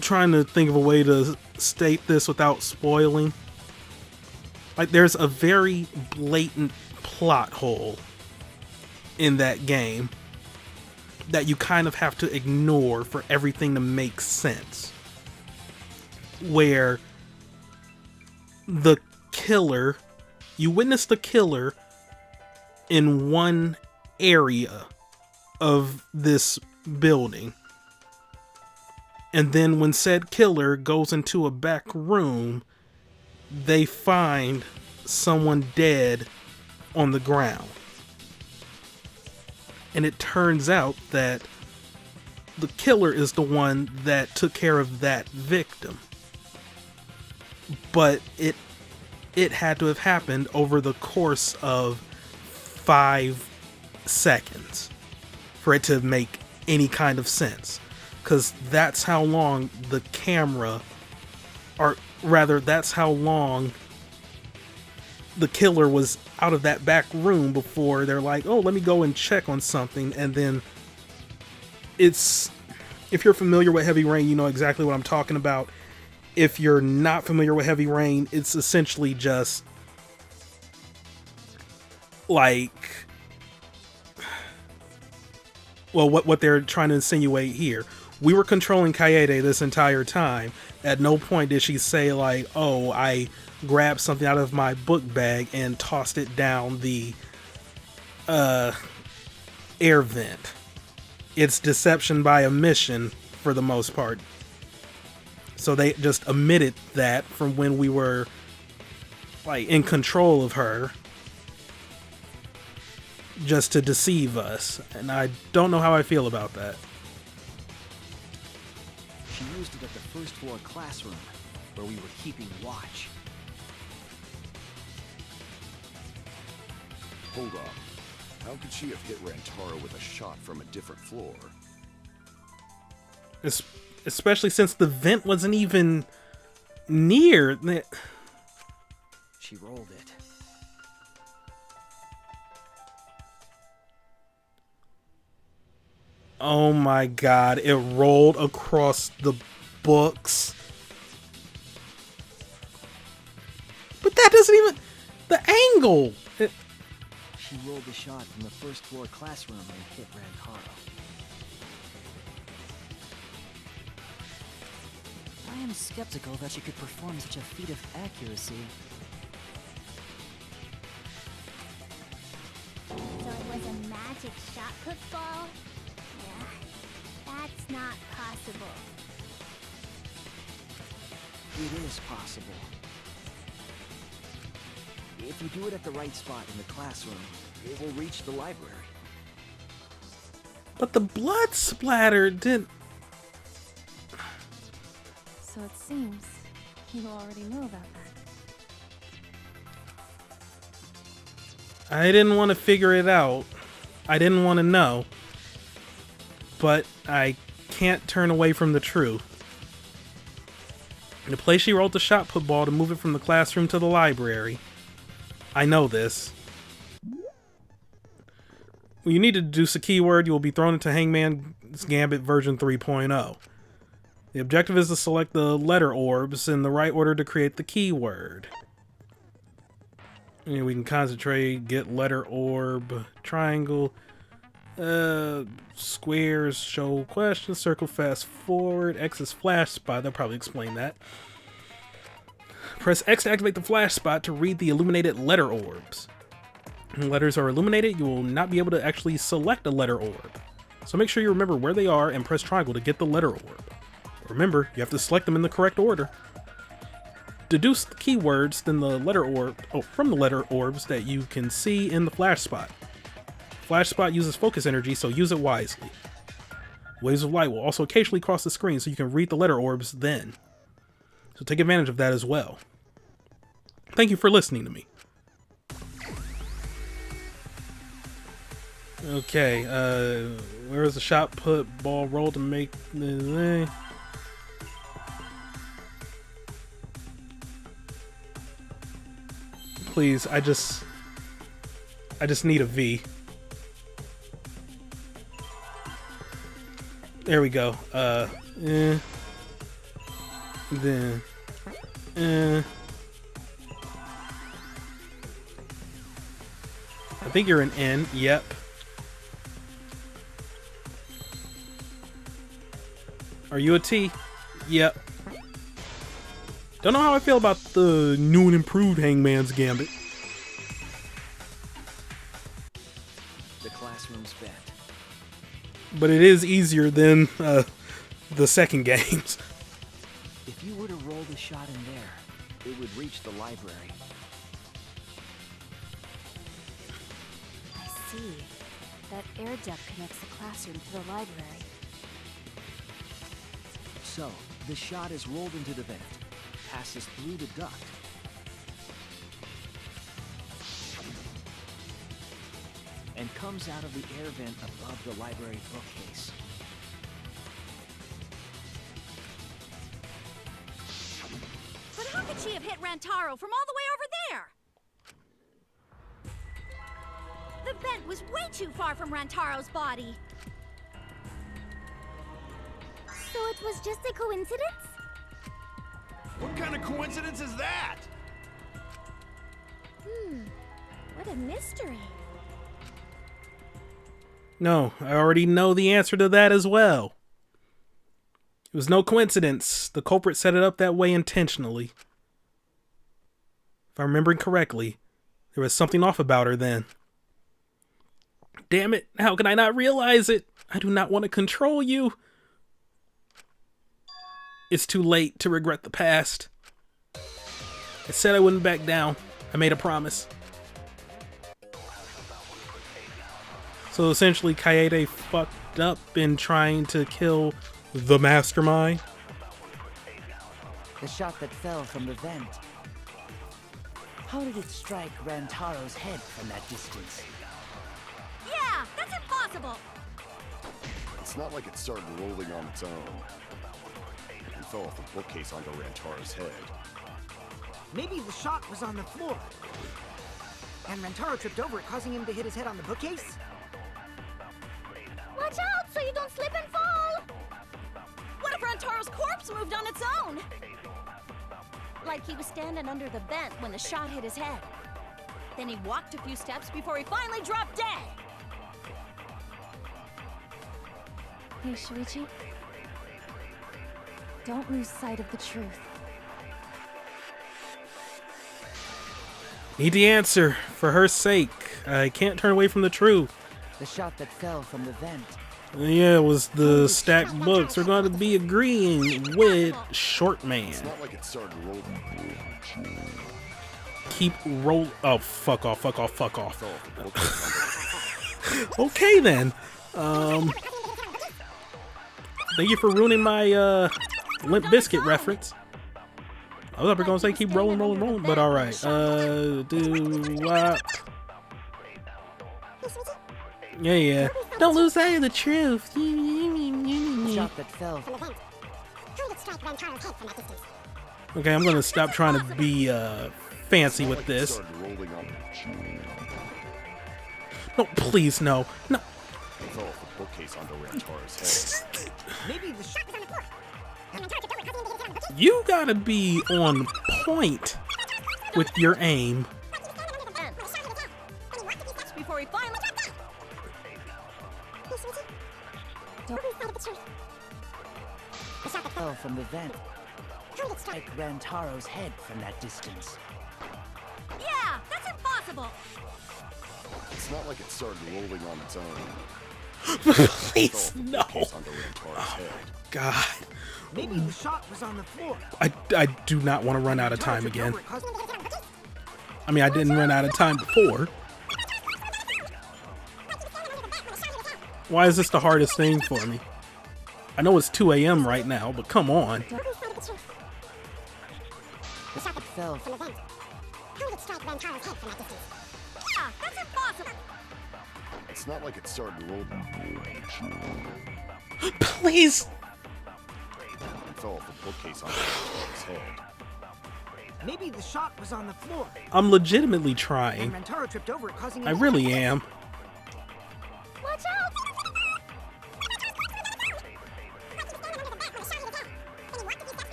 trying to think of a way to state this without spoiling. Like, there's a very blatant plot hole in that game that you kind of have to ignore for everything to make sense. Where the killer, you witness the killer in one area of this building, and then when said killer goes into a back room, they find someone dead on the ground. And it turns out that the killer is the one that took care of that victim. But it had to have happened over the course of 5 seconds for it to make any kind of sense. Because that's how long the camera, or rather, that's how long the killer was out of that back room before they're like, oh, let me go and check on something. And then it's, if you're familiar with Heavy Rain, you know exactly what I'm talking about. If you're not familiar with Heavy Rain, it's essentially just like, well, what they're trying to insinuate here. We were controlling Kaede this entire time. At no point did she say, like, oh, I grabbed something out of my book bag and tossed it down the air vent. It's deception by omission for the most part. So they just omitted that from when we were, like, in control of her, just to deceive us. And I don't know how I feel about that. She used it at the first floor classroom, where we were keeping watch. Hold on. How could she have hit Rantaro with a shot from a different floor? Especially since the vent wasn't even near. She rolled it. Oh my god, it rolled across the books. But that doesn't even... The angle! She rolled the shot from the first floor classroom and hit Rantaro. I am skeptical that she could perform such a feat of accuracy. So it was a magic shot put ball? Yeah, that's not possible. It is possible. If you do it at the right spot in the classroom, it will reach the library. But the blood splatter didn't... So it seems you already knew about that. I didn't want to figure it out. I didn't want to know. But I can't turn away from the truth. The place she rolled the shot put ball to move it from the classroom to the library. I know this. When you need to deduce a keyword, you will be thrown into Hangman's Gambit version 3.0. The objective is to select the letter orbs in the right order to create the keyword. And we can concentrate, get letter orb, triangle, squares, show questions, circle fast forward, X is flash spot, they'll probably explain that. Press X to activate the flash spot to read the illuminated letter orbs. When letters are illuminated, you will not be able to actually select a letter orb. So make sure you remember where they are and press triangle to get the letter orb. Remember, you have to select them in the correct order. Deduce the keywords then the letter orb from the letter orbs that you can see in the flash spot. Flash spot uses focus energy, so use it wisely. Waves of light will also occasionally cross the screen so you can read the letter orbs then. So take advantage of that as well. Thank you for listening to me. Okay, where is the shot put ball roll to make the... Please, I just need a V. There we go. Then, I think you're an N. Yep. Are you a T? Yep. Don't know how I feel about the new and improved Hangman's Gambit. The classroom's bent. But it is easier than the second games. If you were to roll the shot in there, it would reach the library. I see. That air duct connects the classroom to the library. So, the shot is rolled into the vent, passes through the duct, and comes out of the air vent above the library bookcase. But how could she have hit Rantaro from all the way over there? The vent was way too far from Rantaro's body. So it was just a coincidence? What kind of coincidence is that? What a mystery. No, I already know the answer to that as well. It was no coincidence. The culprit set it up that way intentionally. If I'm remembering correctly, there was something off about her then. Damn it, how can I not realize it? I do not want to control you. It's too late to regret the past. I said I wouldn't back down. I made a promise. So essentially, Kaede fucked up in trying to kill the mastermind. The shot that fell from the vent. How did it strike Rantaro's head from that distance? Yeah, that's impossible. It's not like it started rolling on its own. It fell off the bookcase onto Rantaro's head. Maybe the shot was on the floor. And Rantaro tripped over it, causing him to hit his head on the bookcase? Watch out so you don't slip and fall! What if Rantaro's corpse moved on its own? Like he was standing under the vent when the shot hit his head. Then he walked a few steps before he finally dropped dead. Hey, Shuichi. Don't lose sight of the truth. Need the answer, for her sake. I can't turn away from the truth. The shot that fell from the vent. Yeah, it was the stacked books. We're going to be agreeing with Short Man. It's not like it started rolling. Keep roll. Oh, fuck off, fuck off, fuck off. Okay then. Thank you for ruining my Limp Bizkit reference. I was gonna say keep rolling, rolling, rolling, but alright. Yeah. Don't lose sight of the truth. The shot that fell. Okay, I'm gonna stop trying to be fancy with this. No, please, no. No. Maybe the shot was on the floor. You gotta be on point with your aim. Before he finally... The shot that fell from the vent. Strike Rantaro's head from that distance. Yeah, that's impossible. It's not like it started rolling on its own. Please, no. Oh, God. Maybe the shot was on the floor. I do not want to run out of time again. I mean, I didn't run out of time before. Why is this the hardest thing for me? I know it's 2 a.m. right now, but come on. The shot that fell from the vent. How did it strike Rantaro's head from that distance? Yeah, that's impossible. It's not like it started rolling. Please. It fell off the bookcase onto Rantaro's head. Maybe the shot was on the floor. I'm legitimately trying. And Rantaro tripped over it, causing him I to really hit his head. am. Watch out!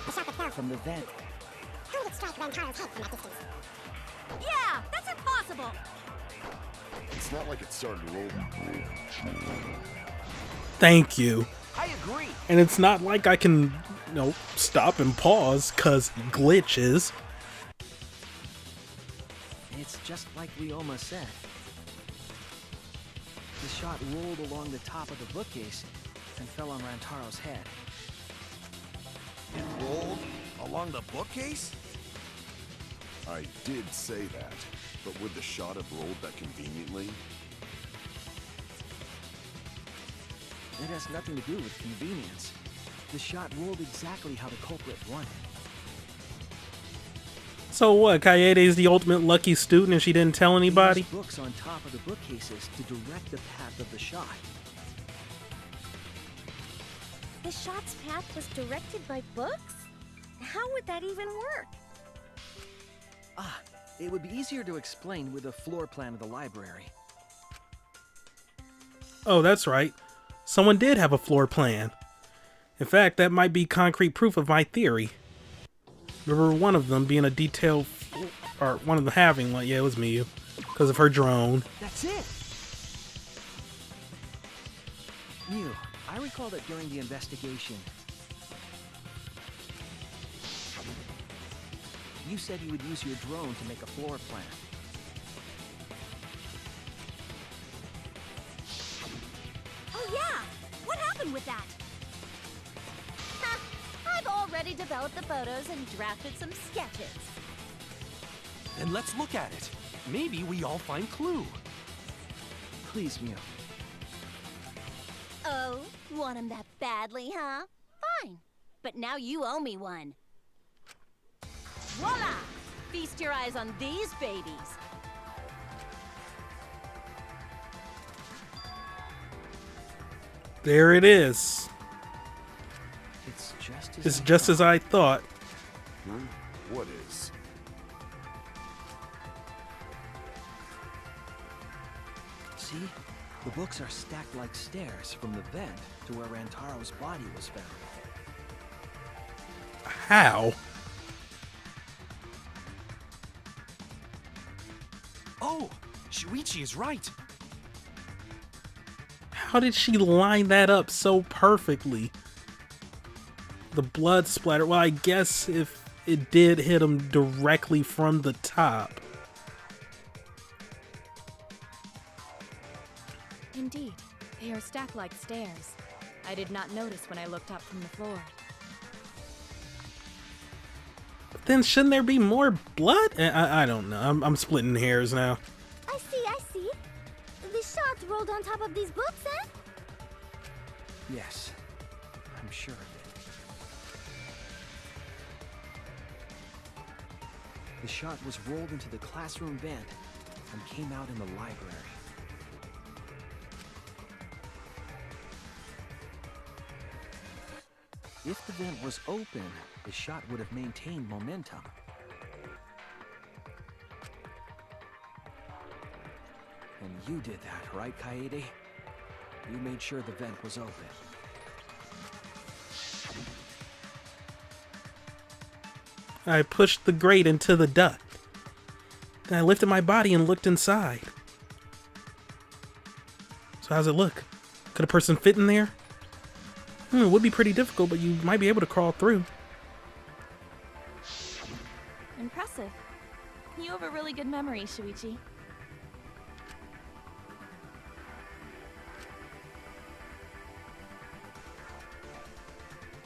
The shot that fell from the vent. How did it strike Rantaro's head from that distance? Yeah, that's impossible. It's not like it started rolling. Thank you. I agree. And it's not like I can, stop and pause because glitches. It's just like Ryoma said. The shot rolled along the top of the bookcase and fell on Rantaro's head. It rolled along the bookcase? I did say that, but would the shot have rolled that conveniently? It has nothing to do with convenience. The shot rolled exactly how the culprit wanted. So what, Kaede's the ultimate lucky student and she didn't tell anybody? He used books on top of the bookcases to direct the path of the shot. The shot's path was directed by books? How would that even work? Ah, it would be easier to explain with a floor plan of the library. Oh, that's right. Someone did have a floor plan. In fact, that might be concrete proof of my theory. Remember one of them being a detail, or one of them having, like, yeah, it was Miyu, because of her drone. That's it! Miyu, I recall that during the investigation, you said you would use your drone to make a floor plan. Oh yeah! What happened with that? Ha! I've already developed the photos and drafted some sketches. Then let's look at it. Maybe we all find clue. Please, Miyu. Oh, want him that badly, huh? Fine. But now you owe me one. Voila! Feast your eyes on these babies. There it is. It's just as I thought. What is? See? The books are stacked like stairs from the vent to where Rantaro's body was found. How? Oh, Shuichi is right. How did she line that up so perfectly? The blood splatter. Well, I guess if it did hit him directly from the top. Indeed, they are stacked like stairs. I did not notice when I looked up from the floor. Then shouldn't there be more blood? I don't know. I'm splitting hairs now. I see, I see. The shots rolled on top of these books, eh? Yes, I'm sure of it. The shot was rolled into the classroom vent and came out in the library. If the vent was open, the shot would have maintained momentum. And you did that, right, Kaede? You made sure the vent was open. I pushed the grate into the duct. Then I lifted my body and looked inside. So how's it look? Could a person fit in there? It would be pretty difficult, but you might be able to crawl through. Impressive. You have a really good memory, Shuichi.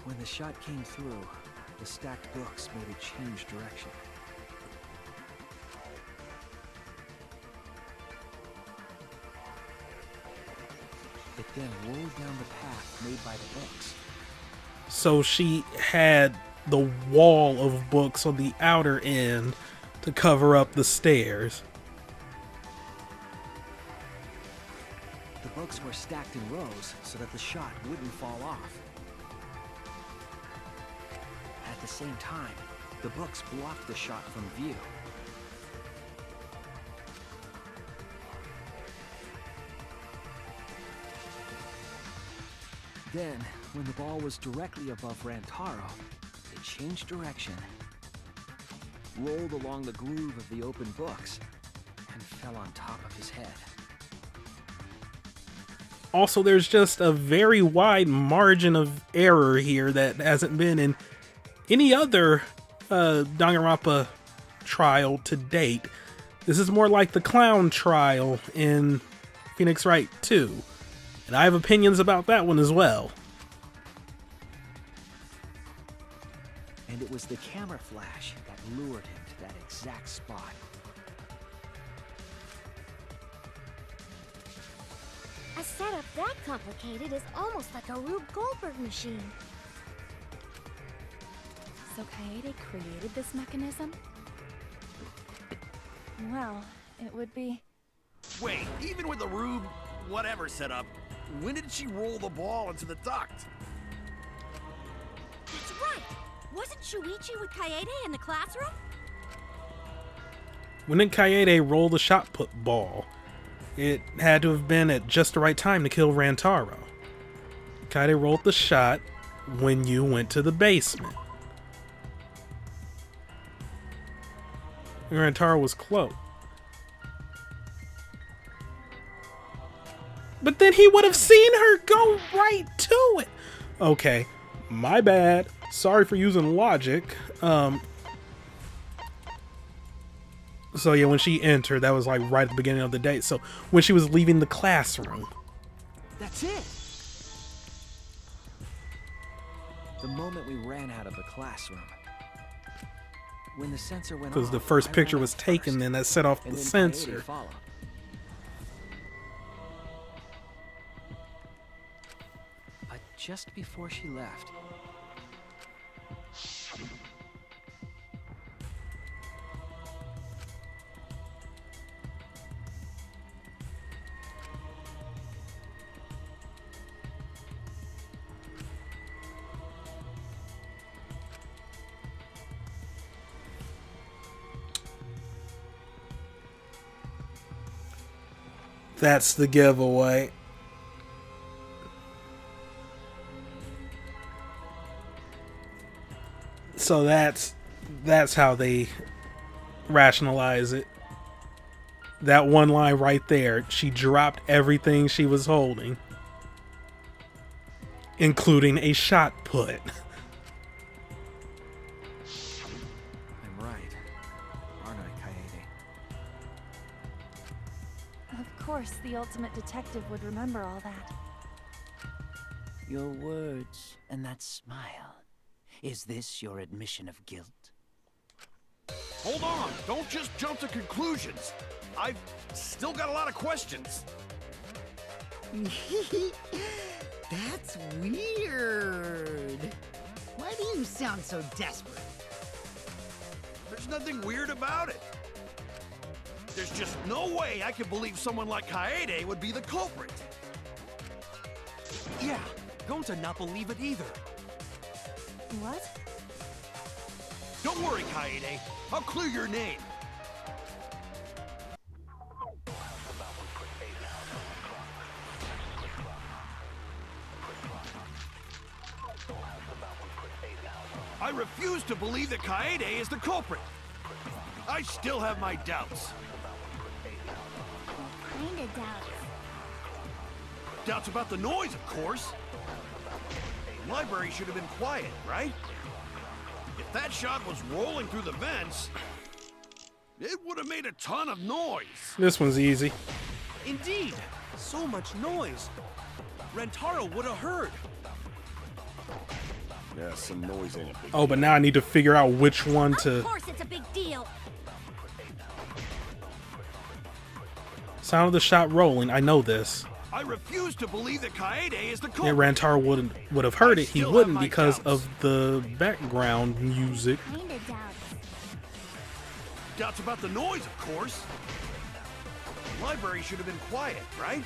When the shot came through, the stacked books made it change direction. It then rolled down the path made by the books. So she had the wall of books on the outer end to cover up the stairs. The books were stacked in rows so that the shot wouldn't fall off. At the same time, the books blocked the shot from view. Then, when the ball was directly above Rantaro, it changed direction, rolled along the groove of the open books, and fell on top of his head. Also, there's just a very wide margin of error here that hasn't been in any other Danganronpa trial to date. This is more like the clown trial in Phoenix Wright 2. And I have opinions about that one as well. And it was the camera flash that lured him to that exact spot. A setup that complicated is almost like a Rube Goldberg machine. So Kaede created this mechanism? Well, it would be... Wait, even with the Rube whatever setup, when did she roll the ball into the duct? That's right! Wasn't Shuichi with Kaede in the classroom? When did Kaede roll the shot put ball? It had to have been at just the right time to kill Rantaro. Kaede rolled the shot, when you went to the basement. Rantaro was close. But then he would have seen her go right to it. Okay, my bad. Sorry for using logic. So yeah, when she entered, that was like right at the beginning of the day. So when she was leaving the classroom. That's it. The moment we ran out of the classroom. When the sensor went off. Because the first I picture ran was out taken, first, then that set off and the then sensor. Kaede followed. But just before she left. That's the giveaway. So that's how they rationalize it. That one line right there, she dropped everything she was holding, including a shot put. I'm right, aren't I, Kaede? Of course, the ultimate detective would remember all that. Your words and that smile. Is this your admission of guilt? Hold on! Don't just jump to conclusions! I've still got a lot of questions. That's weird. Why do you sound so desperate? There's nothing weird about it. There's just no way I can believe someone like Kaede would be the culprit. Yeah, Gonta not believe it either. What? Don't worry, Kaede. I'll clear your name. I refuse to believe that Kaede is the culprit. I still have my doubts. Kinda doubts. Doubts about the noise, of course. The library should have been quiet, right? If that shot was rolling through the vents, it would have made a ton of noise. This one's easy. Indeed, so much noise. Rentaro would have heard. Yeah, some noise ain't a big Oh, but now I need to figure out which one Of to... course it's a big deal. Sound of the shot rolling. I know this. I refuse to believe that Kaede is the And culprit. Rantaro would have heard it. He still wouldn't have my because doubts. of the background music. Kinda doubts. Doubts about the noise, of course. The library should have been quiet, right?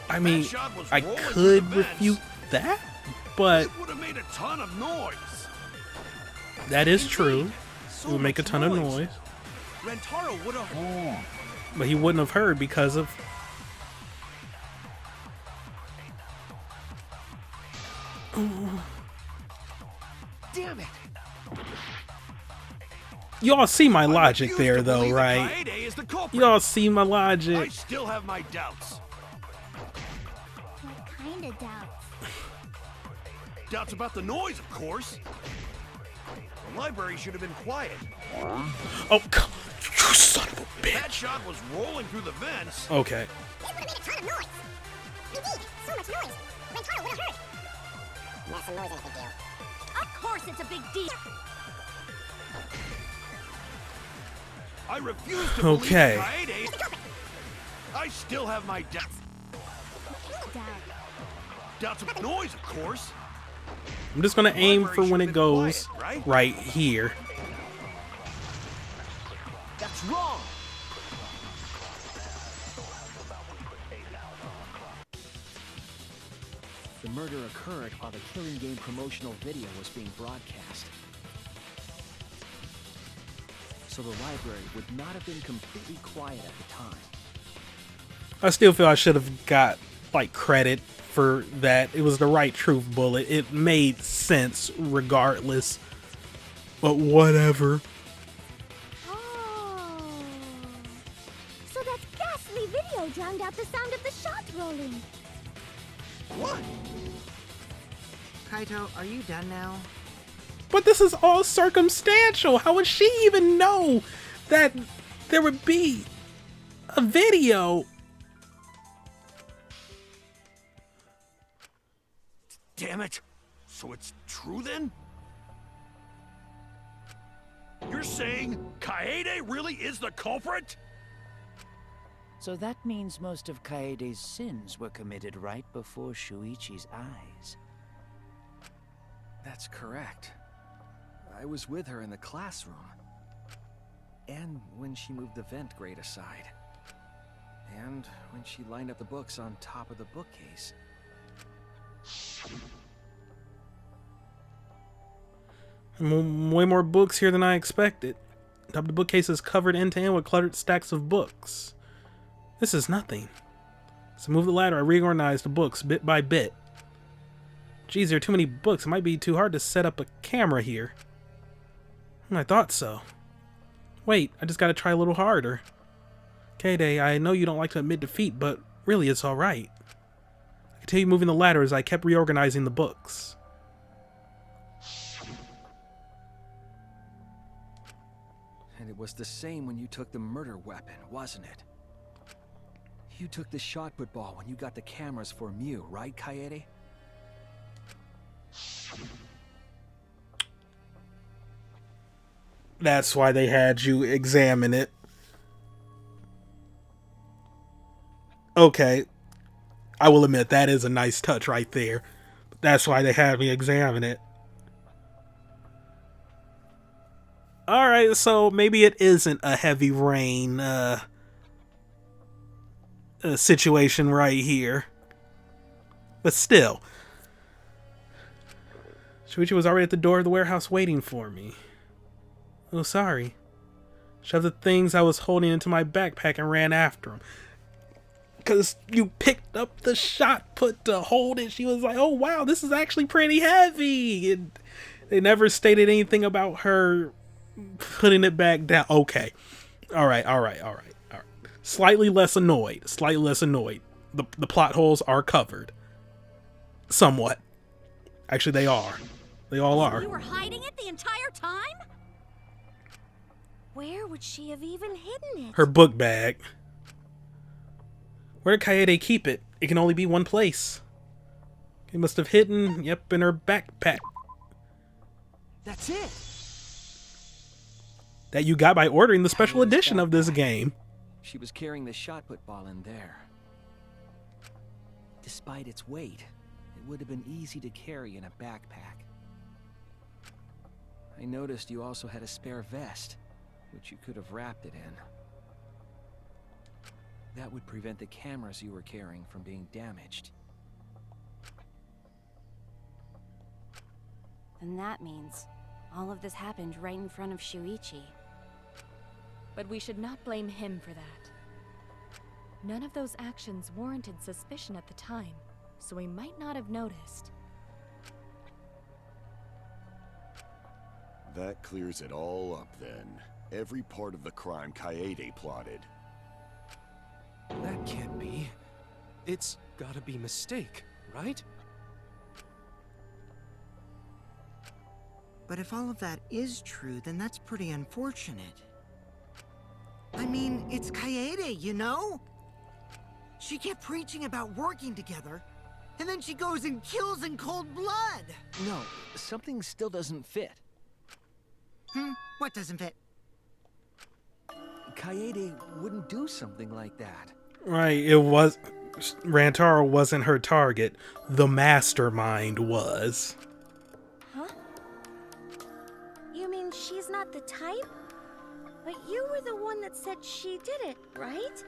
I mean, shot was I rolling through could the vents. refute that, but It would have made a ton of noise. that is true. So It would make a much ton of noise. Rentaro would have. But he wouldn't have heard because of... Damn it! Y'all see my logic refuse there, to though, believe that right? Kaede is the culprit. Y'all see my I logic. still have my doubts. What kinda doubts? Doubts about the noise, of course. The library should have been quiet. Oh, you son of a bitch. That shot was rolling through the vents. Okay. This would have made a ton of noise. Indeed, so much noise. Rentaro would have heard. Yeah, some noise ain't a big deal. Of course it's a big deal. I refuse to Okay. believe Kaede is the culprit. I still have my doubts. Doubt. Doubts about the noise, of course. I'm just gonna aim for when it goes right here. That's wrong! The murder occurred while the Killing Game promotional video was being broadcast. So the library would not have been completely quiet at the time. I still feel I should have got like credit for that. It was the right truth bullet. It made sense regardless. But whatever. Oh. So that ghastly video drowned out the sound of the shot rolling. What? Kaito, are you done now? But this is all circumstantial. How would she even know that there would be a video? Damn it! So it's true then? You're saying Kaede really is the culprit? So that means most of Kaede's sins were committed right before Shuichi's eyes. That's correct. I was with her in the classroom. And when she moved the vent grate aside. And when she lined up the books on top of the bookcase. Way more books here than I expected. Top of the bookcase is covered end to end with cluttered stacks of books. This is nothing. So move the ladder. I reorganized the books bit by bit. Geez, there are too many books. It might be too hard to set up a camera here. I thought so. Wait, I just gotta try a little harder. Kaede, I know you don't like to admit defeat, but really it's alright. I continued moving the ladder as I kept reorganizing the books. And it was the same when you took the murder weapon, wasn't it? You took the shot put ball when you got the cameras for Mew, right, Kaede? That's why they had you examine it. Okay. I will admit, that is a nice touch right there. That's why they had me examine it. Alright, so maybe it isn't a heavy rain situation right here. But still. Shuichi was already at the door of the warehouse waiting for me. Oh, sorry. Shoved the things I was holding into my backpack and ran after him. Because you picked up the shot put to hold it. She was like, oh, wow, this is actually pretty heavy. And they never stated anything about her putting it back down. Okay. All right. Slightly less annoyed. The plot holes are covered. Somewhat. Actually, they are. They all are. You were hiding it the entire time? Where would she have even hidden it? Her book bag. Where did Kaede keep it? It can only be one place. It must have hidden, yep, in her backpack. That's it! That you got by ordering the special edition of this game. She was carrying the shot put ball in there. Despite its weight, it would have been easy to carry in a backpack. I noticed you also had a spare vest, which you could have wrapped it in. That would prevent the cameras you were carrying from being damaged. Then that means all of this happened right in front of Shuichi. But we should not blame him for that. None of those actions warranted suspicion at the time, so we might not have noticed. That clears it all up then. Every part of the crime Kaede plotted. That can't be. It's gotta be a mistake, right? But if all of that is true, then that's pretty unfortunate. I mean, it's Kaede, you know? She kept preaching about working together, and then she goes and kills in cold blood! No, something still doesn't fit. What doesn't fit? Kaede wouldn't do something like that. Right, Rantaro wasn't her target. The mastermind was. Huh? You mean she's not the type? But you were the one that said she did it, right?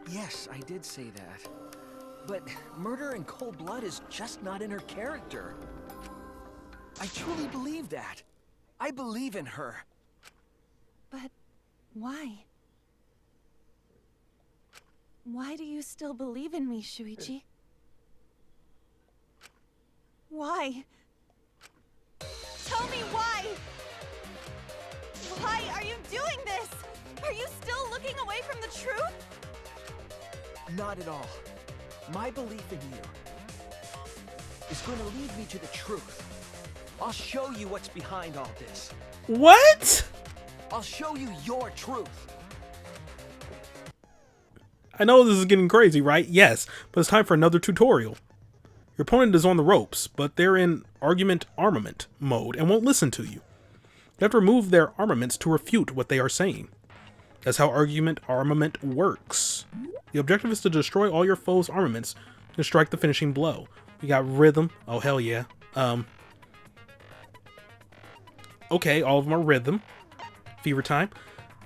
Yes, I did say that. But murder in cold blood is just not in her character. I truly believe that. I believe in her. But why? Why do you still believe in me, Shuichi? Why? Tell me why! Why are you doing this? Are you still looking away from the truth? Not at all. My belief in you is going to lead me to the truth. I'll show you what's behind all this. What? I'll show you your truth. I know this is getting crazy, right? Yes, but it's time for another tutorial. Your opponent is on the ropes, but they're in argument armament mode and won't listen to you. You have to remove their armaments to refute what they are saying. That's how argument armament works. The objective is to destroy all your foe's armaments and strike the finishing blow. We got rhythm. Oh, hell yeah. Okay, all of them are rhythm. Fever time.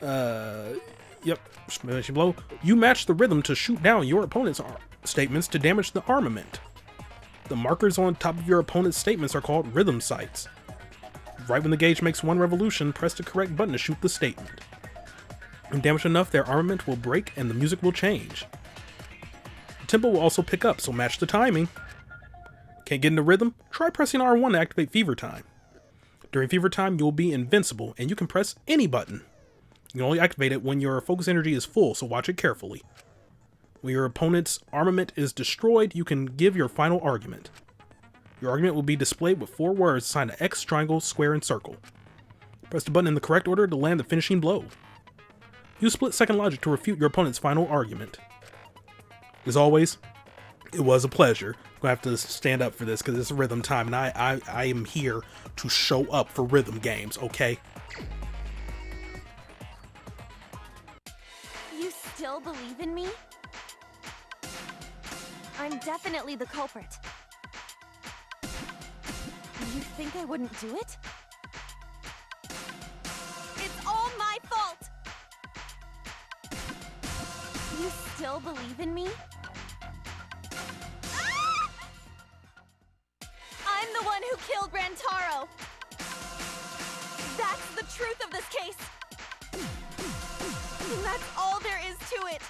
Yep. Finishing blow. You match the rhythm to shoot down your opponent's statements to damage the armament. The markers on top of your opponent's statements are called rhythm sights. Right when the gauge makes one revolution, press the correct button to shoot the statement. When damaged enough, their armament will break and the music will change. The tempo will also pick up, so match the timing. Can't get into rhythm? Try pressing R1 to activate fever time. During fever time, you'll be invincible, and you can press any button. You can only activate it when your focus energy is full, so watch it carefully. When your opponent's armament is destroyed, you can give your final argument. Your argument will be displayed with 4 words assigned to X, triangle, square, and circle. Press the button in the correct order to land the finishing blow. Use split-second logic to refute your opponent's final argument. As always, it was a pleasure. I'm gonna have to stand up for this because it's rhythm time, and I am here to show up for rhythm games, okay? You still believe in me? I'm definitely the culprit. You think I wouldn't do it? It's all my fault! You still believe in me? Ah! I'm the one who killed Rantaro! That's the truth of this case! And that's all there is to it!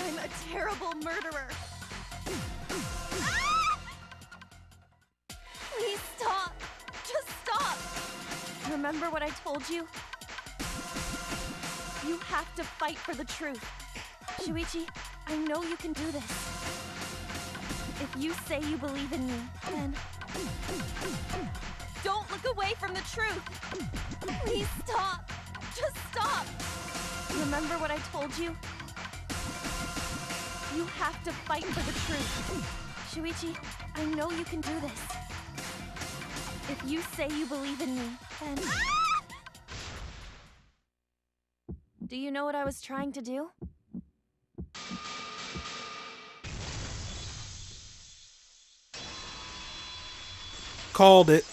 I'm a terrible murderer! Ah! Please stop! Just stop! Remember what I told you? You have to fight for the truth. Shuichi, I know you can do this. If you say you believe in me, then don't look away from the truth. Please stop. Just stop. Remember what I told you? You have to fight for the truth. Shuichi, I know you can do this. If you say you believe in me, then... Do you know what I was trying to do? Called it.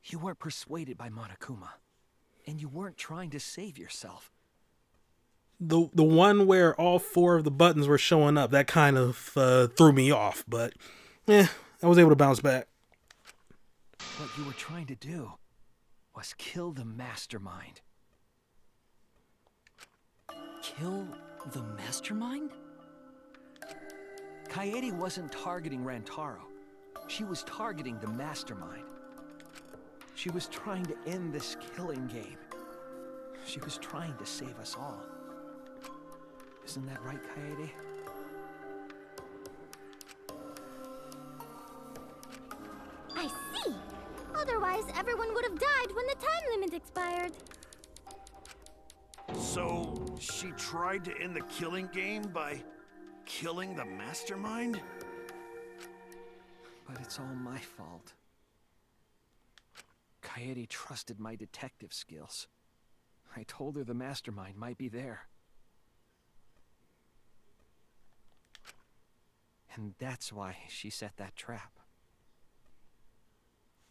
You weren't persuaded by Monokuma, and you weren't trying to save yourself. The one where all 4 of the buttons were showing up, that kind of threw me off, but I was able to bounce back. What you were trying to do was kill the mastermind. Kill the mastermind? Kaede wasn't targeting Rantaro. She was targeting the mastermind. She was trying to end this killing game. She was trying to save us all. Isn't that right, Kaede? I see! Otherwise, everyone would have died when the time limit expired. So, she tried to end the killing game by killing the mastermind? But it's all my fault. Kaede trusted my detective skills. I told her the mastermind might be there. And that's why she set that trap.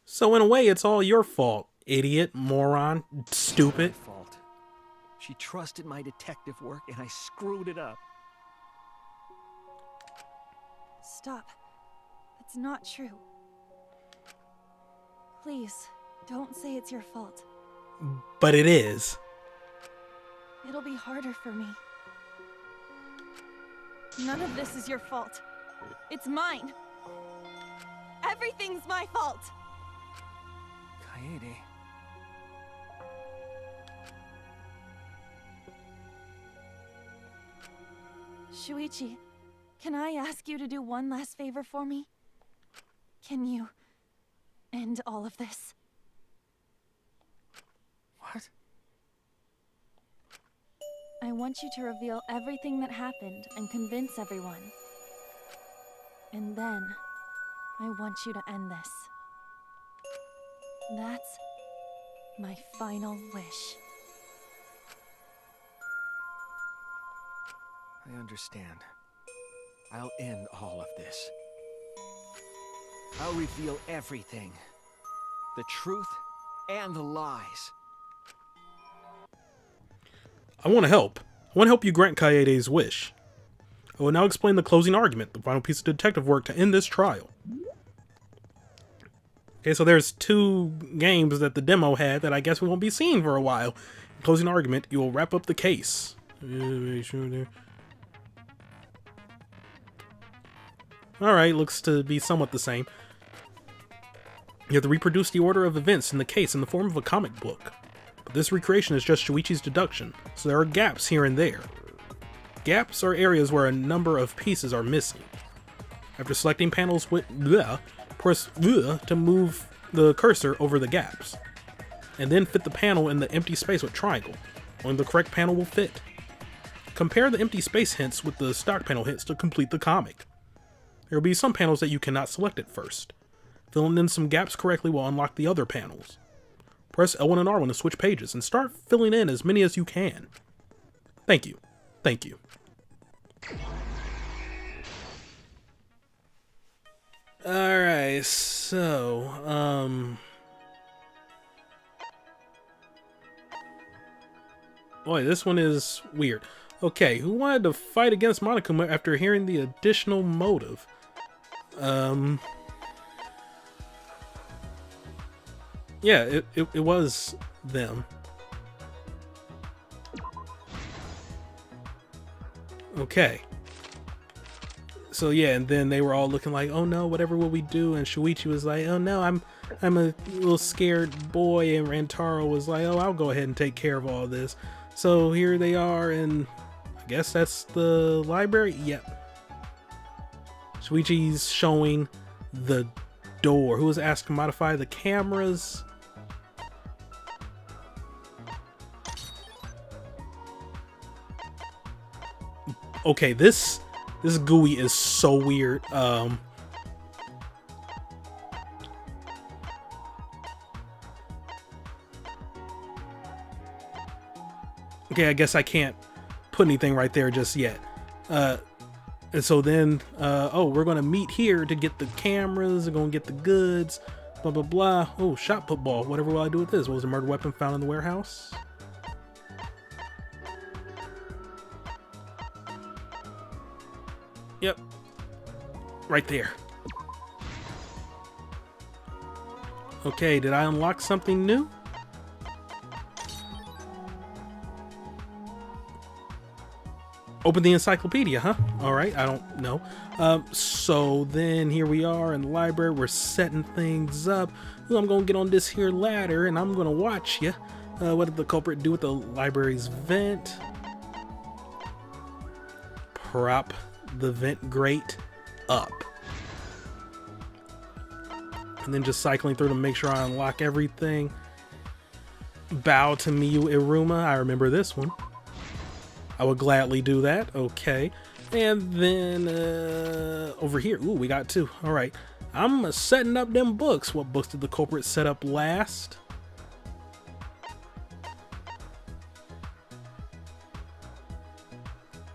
So in a way, it's all your fault, idiot, moron, stupid. My fault. She trusted my detective work, and I screwed it up. Stop. That's not true. Please, don't say it's your fault. But it is. It'll be harder for me. None of this is your fault. It's mine. Everything's my fault. Kaede. Shuichi, can I ask you to do one last favor for me? Can you end all of this? What? I want you to reveal everything that happened and convince everyone. And then, I want you to end this. That's my final wish. I understand. I'll end all of this. I'll reveal everything. The truth and the lies. I want to help. I want to help you grant Kaede's wish. I will now explain the closing argument, the final piece of detective work to end this trial. Okay, so there's 2 games that the demo had that I guess we won't be seeing for a while. Closing argument, you will wrap up the case. Alright, looks to be somewhat the same. You have to reproduce the order of events in the case in the form of a comic book. But this recreation is just Shuichi's deduction, so there are gaps here and there. Gaps are areas where a number of pieces are missing. After selecting panels with bleh, press bleh to move the cursor over the gaps. And then fit the panel in the empty space with triangle. Only the correct panel will fit. Compare the empty space hints with the stock panel hints to complete the comic. There will be some panels that you cannot select at first. Filling in some gaps correctly will unlock the other panels. Press L1 and R1 to switch pages and start filling in as many as you can. Thank you. Thank you. Alright, so, boy, this one is weird. Okay, who wanted to fight against Monokuma after hearing the additional motive? Yeah, it was them. Okay. So yeah, and then they were all looking like, oh no, whatever will we do? And Shuichi was like, oh no, I'm a little scared boy, and Rantaro was like, oh, I'll go ahead and take care of all this. So here they are, and I guess that's the library? Yep. Shuichi's showing the door. Who was asked to modify the cameras? Okay, this GUI is so weird. Okay, I guess I can't put anything right there just yet. And so then, oh, we're gonna meet here to get the cameras, we're gonna get the goods, blah blah blah. Oh, shot put ball. Whatever will I do with this? What was a murder weapon found in the warehouse? Yep. Right there. Okay, did I unlock something new? Open the encyclopedia, huh? Alright, I don't know. So then here we are in the library. We're setting things up. Well, I'm gonna get on this here ladder and I'm gonna watch you. What did the culprit do with the library's vent? Prop the vent grate up. And then just cycling through to make sure I unlock everything. Bow to Miyu Iruma. I remember this one. I would gladly do that. Okay. And then over here. Ooh, we got 2. All right. I'm setting up them books. What books did the culprit set up last?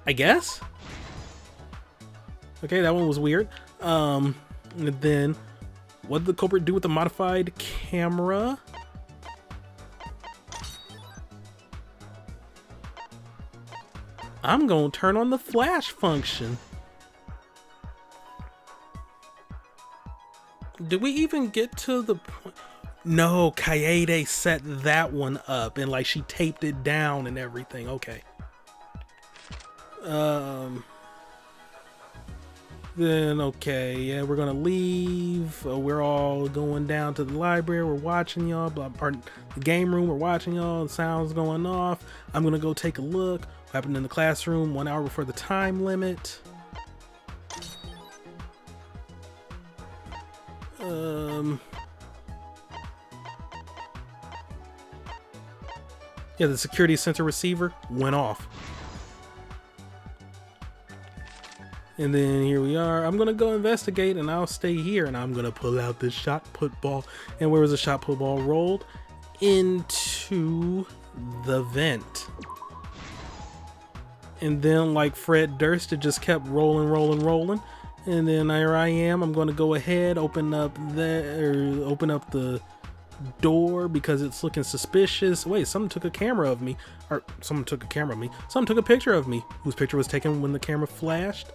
I guess? Okay, that one was weird. And then, what did the culprit do with the modified camera? I'm gonna turn on the flash function. Did we even get to the point? No, Kaede set that one up and like she taped it down and everything. Okay. Then, okay, yeah, we're gonna leave. We're all going down to the library. We're watching y'all. Or the game room, we're watching y'all. The sound's going off. I'm gonna go take a look. What happened in the classroom 1 hour before the time limit? Yeah, the security sensor receiver went off. And then here we are. I'm gonna go investigate, and I'll stay here, and I'm gonna pull out this shot put ball. And where was the shot put ball? Rolled into the vent. And then, like Fred Durst, it just kept rolling. And then here I am. I'm gonna go ahead, open up the door because it's looking suspicious. Wait, someone took a camera of me. Or someone took a camera of me. Someone took a picture of me. Whose picture was taken when the camera flashed?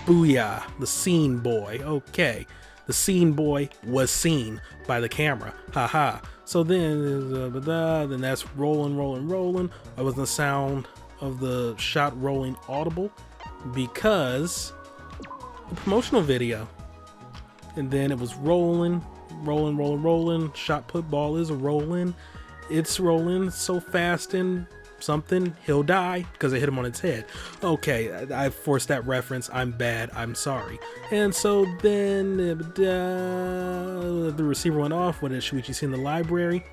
Booyah, the scene boy. Okay, the scene boy was seen by the camera. Haha. So then that's rolling. Why wasn't the sound of the shot rolling audible? Because the promotional video. And then it was rolling. Shot put ball is rolling. It's rolling so fast and something, he'll die because it hit him on its head. Okay, I forced that reference. I'm bad. I'm sorry. And so then the receiver went off. What did Shuichi see in the library?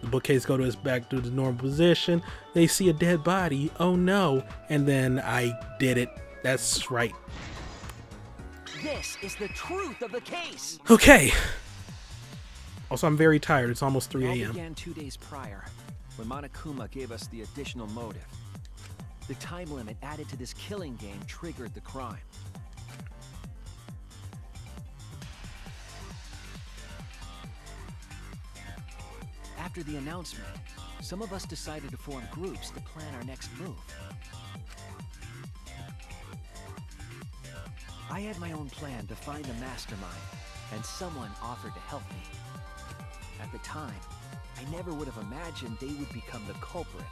The bookcase go to its back to the normal position. They see a dead body. Oh no. And then I did it. That's right. This is the truth of the case. Okay. Also, I'm very tired. It's almost 3 It all a.m. began 2 days prior, when Monokuma gave us the additional motive. The time limit added to this killing game triggered the crime. After the announcement, some of us decided to form groups to plan our next move. I had my own plan to find the mastermind, and someone offered to help me. At the time, I never would have imagined they would become the culprit.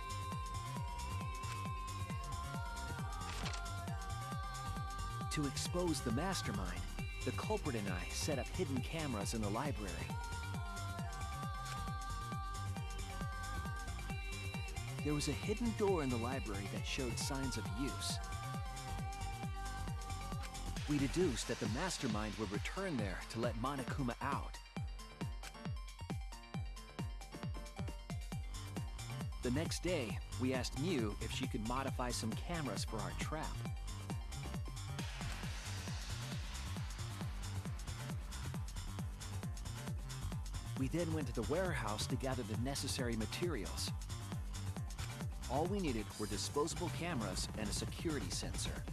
To expose the mastermind, the culprit and I set up hidden cameras in the library. There was a hidden door in the library that showed signs of use. We deduced that the mastermind would return there to let Monokuma out. The next day, we asked Mew if she could modify some cameras for our trap. We then went to the warehouse to gather the necessary materials. All we needed were disposable cameras and a security sensor.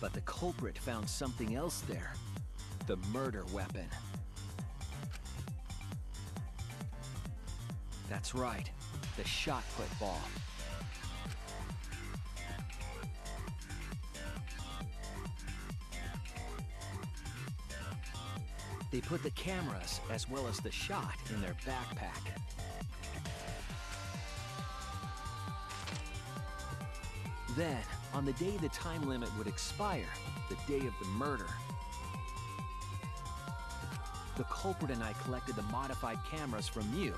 But the culprit found something else there. The murder weapon. That's right, the shot put ball. They put the cameras as well as the shot in their backpack. Then, on the day the time limit would expire, the day of the murder, the culprit and I collected the modified cameras from Mew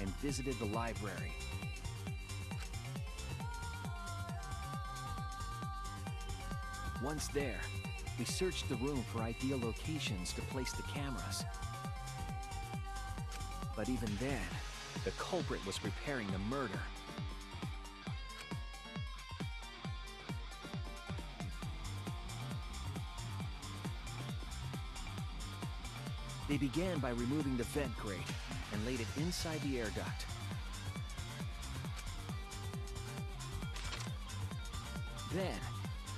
and visited the library. Once there, we searched the room for ideal locations to place the cameras. But even then, the culprit was preparing the murder. They began by removing the vent grate and laid it inside the air duct. Then,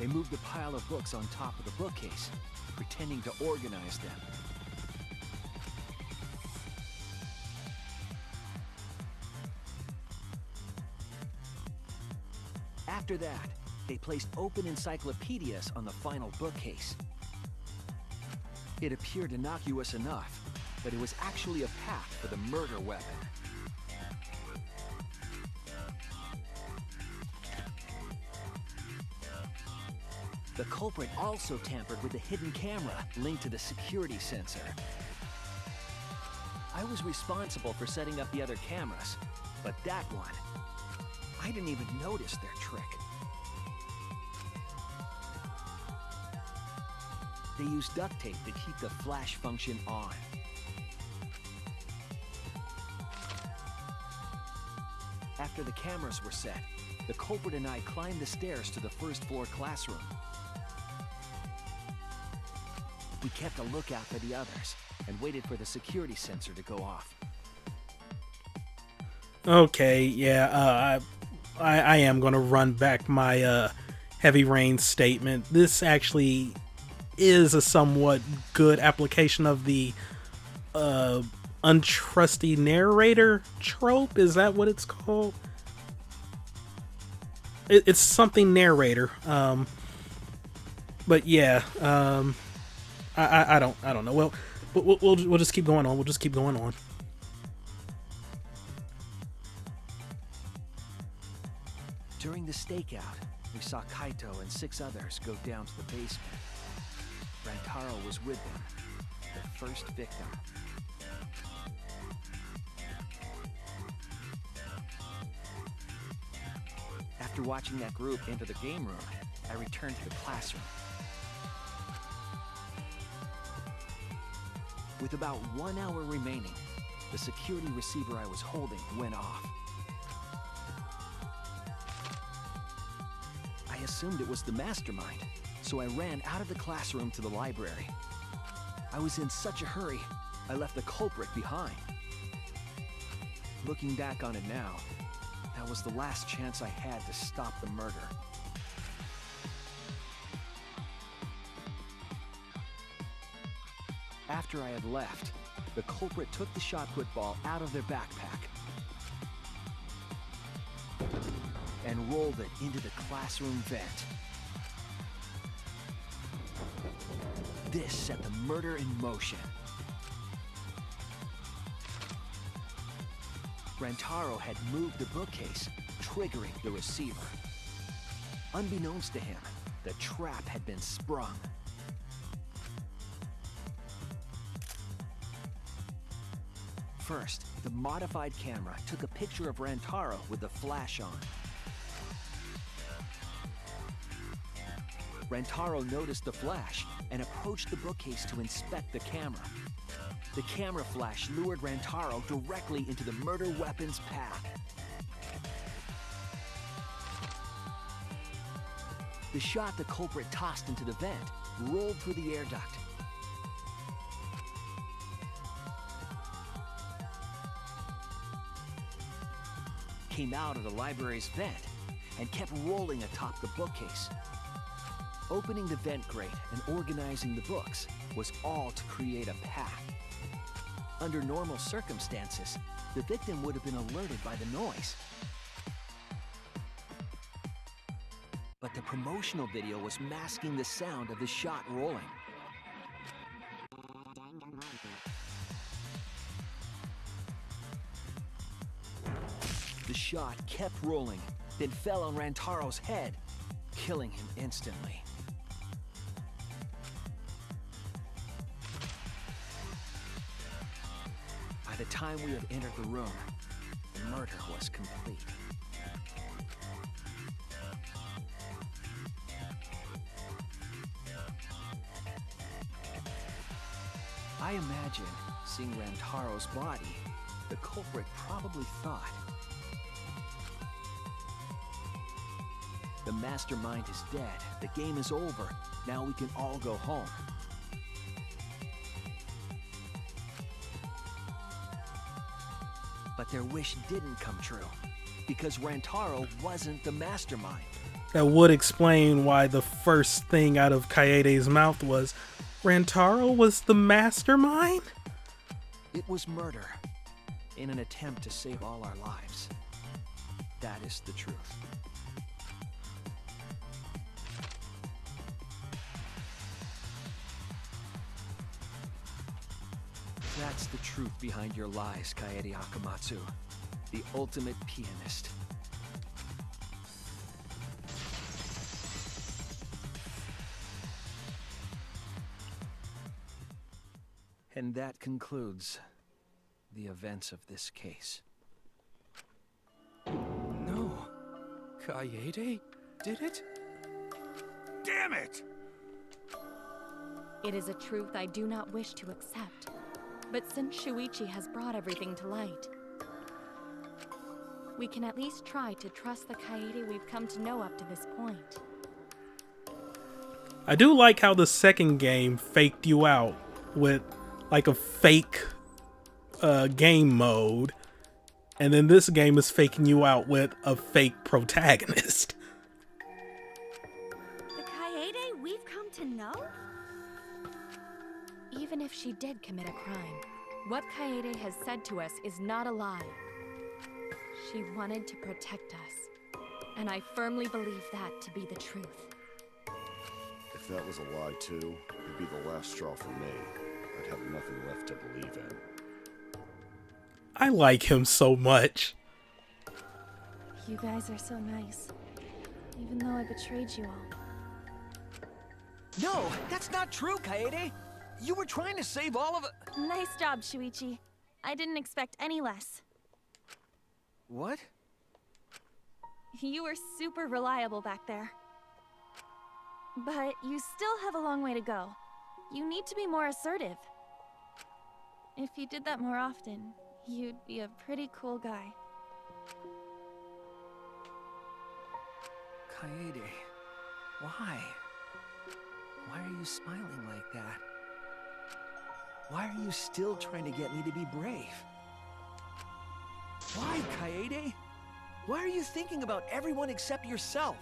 they moved a pile of books on top of the bookcase, pretending to organize them. After that, they placed open encyclopedias on the final bookcase. It appeared innocuous enough, but it was actually a path for the murder weapon. The culprit also tampered with the hidden camera linked to the security sensor. I was responsible for setting up the other cameras, but that one, I didn't even notice their trick. They used duct tape to keep the flash function on. After the cameras were set, the culprit and I climbed the stairs to the first-floor classroom. We kept a lookout for the others and waited for the security sensor to go off. Okay, yeah, I am going to run back my Heavy Rain statement. This actually is a somewhat good application of the untrusty narrator trope. Is that what it's called? It's something narrator. But yeah, I don't know. Well, we'll just keep going on. We'll just keep going on. During the stakeout, we saw Kaito and 6 others go down to the basement. Rantaro was with them, the first victim. After watching that group enter the game room, I returned to the classroom. With about 1 hour remaining, the security receiver I was holding went off. I assumed it was the mastermind, so I ran out of the classroom to the library. I was in such a hurry, I left the culprit behind. Looking back on it now, that was the last chance I had to stop the murder. After I had left, the culprit took the shot put ball out of their backpack and rolled it into the classroom vent. This set the murder in motion. Rantaro had moved the bookcase, triggering the receiver. Unbeknownst to him, the trap had been sprung. First, the modified camera took a picture of Rantaro with the flash on. Rantaro noticed the flash and approached the bookcase to inspect the camera. The camera flash lured Rantaro directly into the murder weapon's path. The shot the culprit tossed into the vent rolled through the air duct. Came out of the library's vent and kept rolling atop the bookcase. Opening the vent grate and organizing the books was all to create a path. Under normal circumstances, the victim would have been alerted by the noise. But the promotional video was masking the sound of the shot rolling. The shot kept rolling, then fell on Rantaro's head, killing him instantly. By the time we had entered the room, the murder was complete. I imagine, seeing Rantaro's body, the culprit probably thought, the mastermind is dead, the game is over, now we can all go home. But their wish didn't come true, because Rantaro wasn't the mastermind. That would explain why the first thing out of Kaede's mouth was, Rantaro was the mastermind? It was murder, in an attempt to save all our lives. That is the truth. That's the truth behind your lies, Kaede Akamatsu, the ultimate pianist. And that concludes the events of this case. No. Kaede did it? Damn it! It is a truth I do not wish to accept. But since Shuichi has brought everything to light, we can at least try to trust the Kaede we've come to know up to this point. I do like how the second game faked you out with like a fake game mode, and then this game is faking you out with a fake protagonist. The Kaede we've come to know? Even if she did commit a crime, what Kaede has said to us is not a lie. She wanted to protect us, and I firmly believe that to be the truth. If that was a lie too, it'd be the last straw for me. I'd have nothing left to believe in. I like him so much. You guys are so nice, even though I betrayed you all. No, that's not true, Kaede! You were trying to save all of it. Nice job, Shuichi. I didn't expect any less. What? You were super reliable back there. But you still have a long way to go. You need to be more assertive. If you did that more often, you'd be a pretty cool guy. Kaede, why? Why are you smiling like that? Why are you still trying to get me to be brave? Why, Kaede? Why are you thinking about everyone except yourself?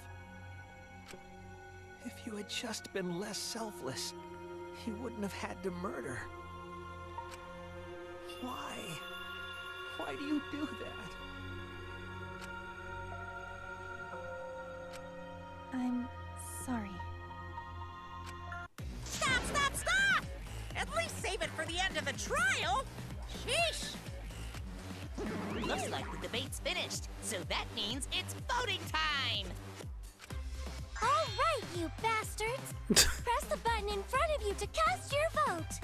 If you had just been less selfless, you wouldn't have had to murder. Why? Why do you do that? I'm sorry. Stop, stop, stop! At least save it for the end of the trial! Sheesh! Looks like the debate's finished, so that means it's voting time! All right, you bastards! Press the button in front of you to cast your vote!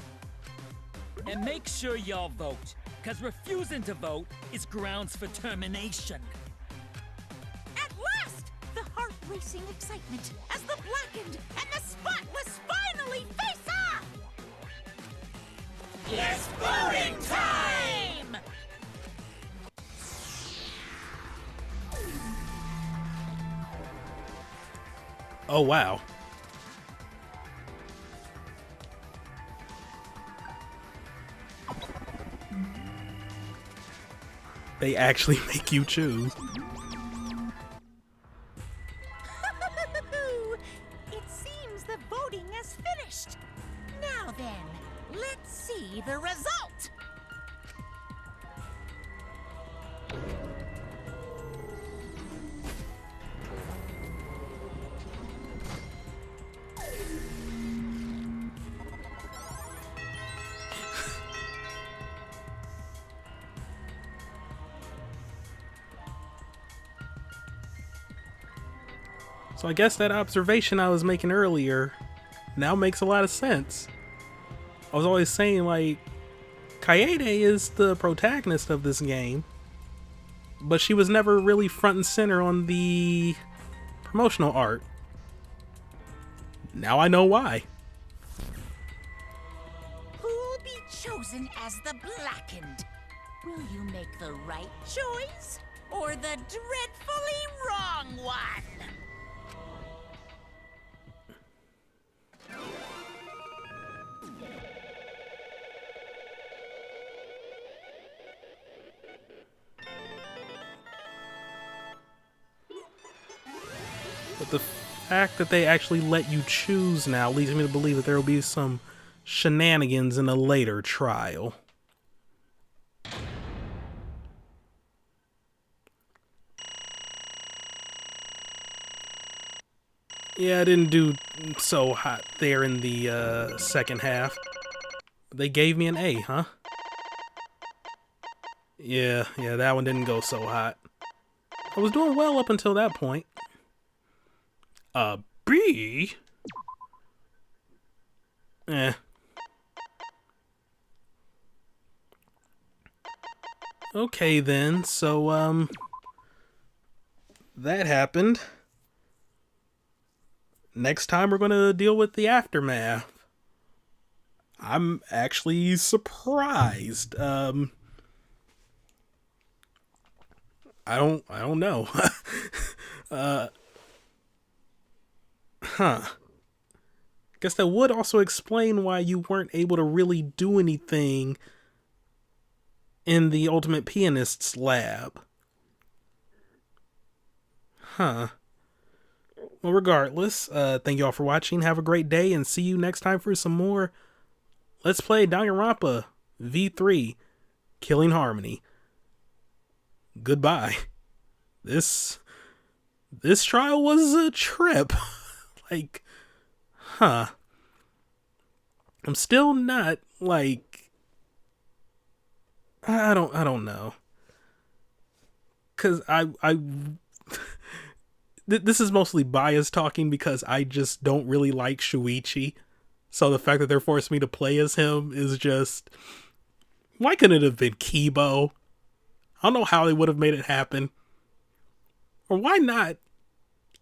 And make sure y'all vote, because refusing to vote is grounds for termination. At last! The heart-racing excitement as the blackened and the spotless finally face off! It's voting time! Oh, wow. They actually make you choose. It seems the voting has finished. Now then, let's see the result. So I guess that observation I was making earlier now makes a lot of sense. I was always saying, like, Kaede is the protagonist of this game, but she was never really front and center on the promotional art. Now I know why. Who'll be chosen as the blackened? Will you make the right choice or the dreadfully wrong one? But the fact that they actually let you choose now leads me to believe that there will be some shenanigans in a later trial. Yeah, I didn't do so hot there in the second half. They gave me an A, huh? Yeah, that one didn't go so hot. I was doing well up until that point. B? Okay then, so that happened. Next time we're gonna deal with the aftermath. I'm actually surprised. I don't know. Huh. Guess that would also explain why you weren't able to really do anything in the Ultimate Pianist's lab. Huh. Well, regardless, thank you all for watching. Have a great day, and see you next time for some more Let's Play Danganronpa V3 Killing Harmony. Goodbye. This trial was a trip. Like, huh. I'm still not, like, I don't know. 'Cause this is mostly bias talking because I just don't really like Shuichi. So the fact that they're forcing me to play as him is just, why couldn't it have been Kibo? I don't know how they would have made it happen. Or why not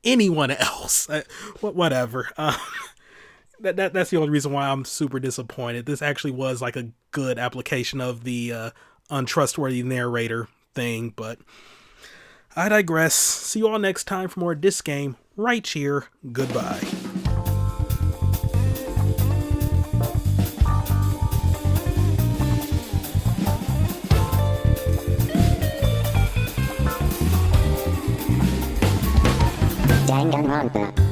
anyone else? Whatever. That's the only reason why I'm super disappointed. This actually was like a good application of the untrustworthy narrator thing, but I digress. See you all next time for more of this game right here. Goodbye. Danganronpa.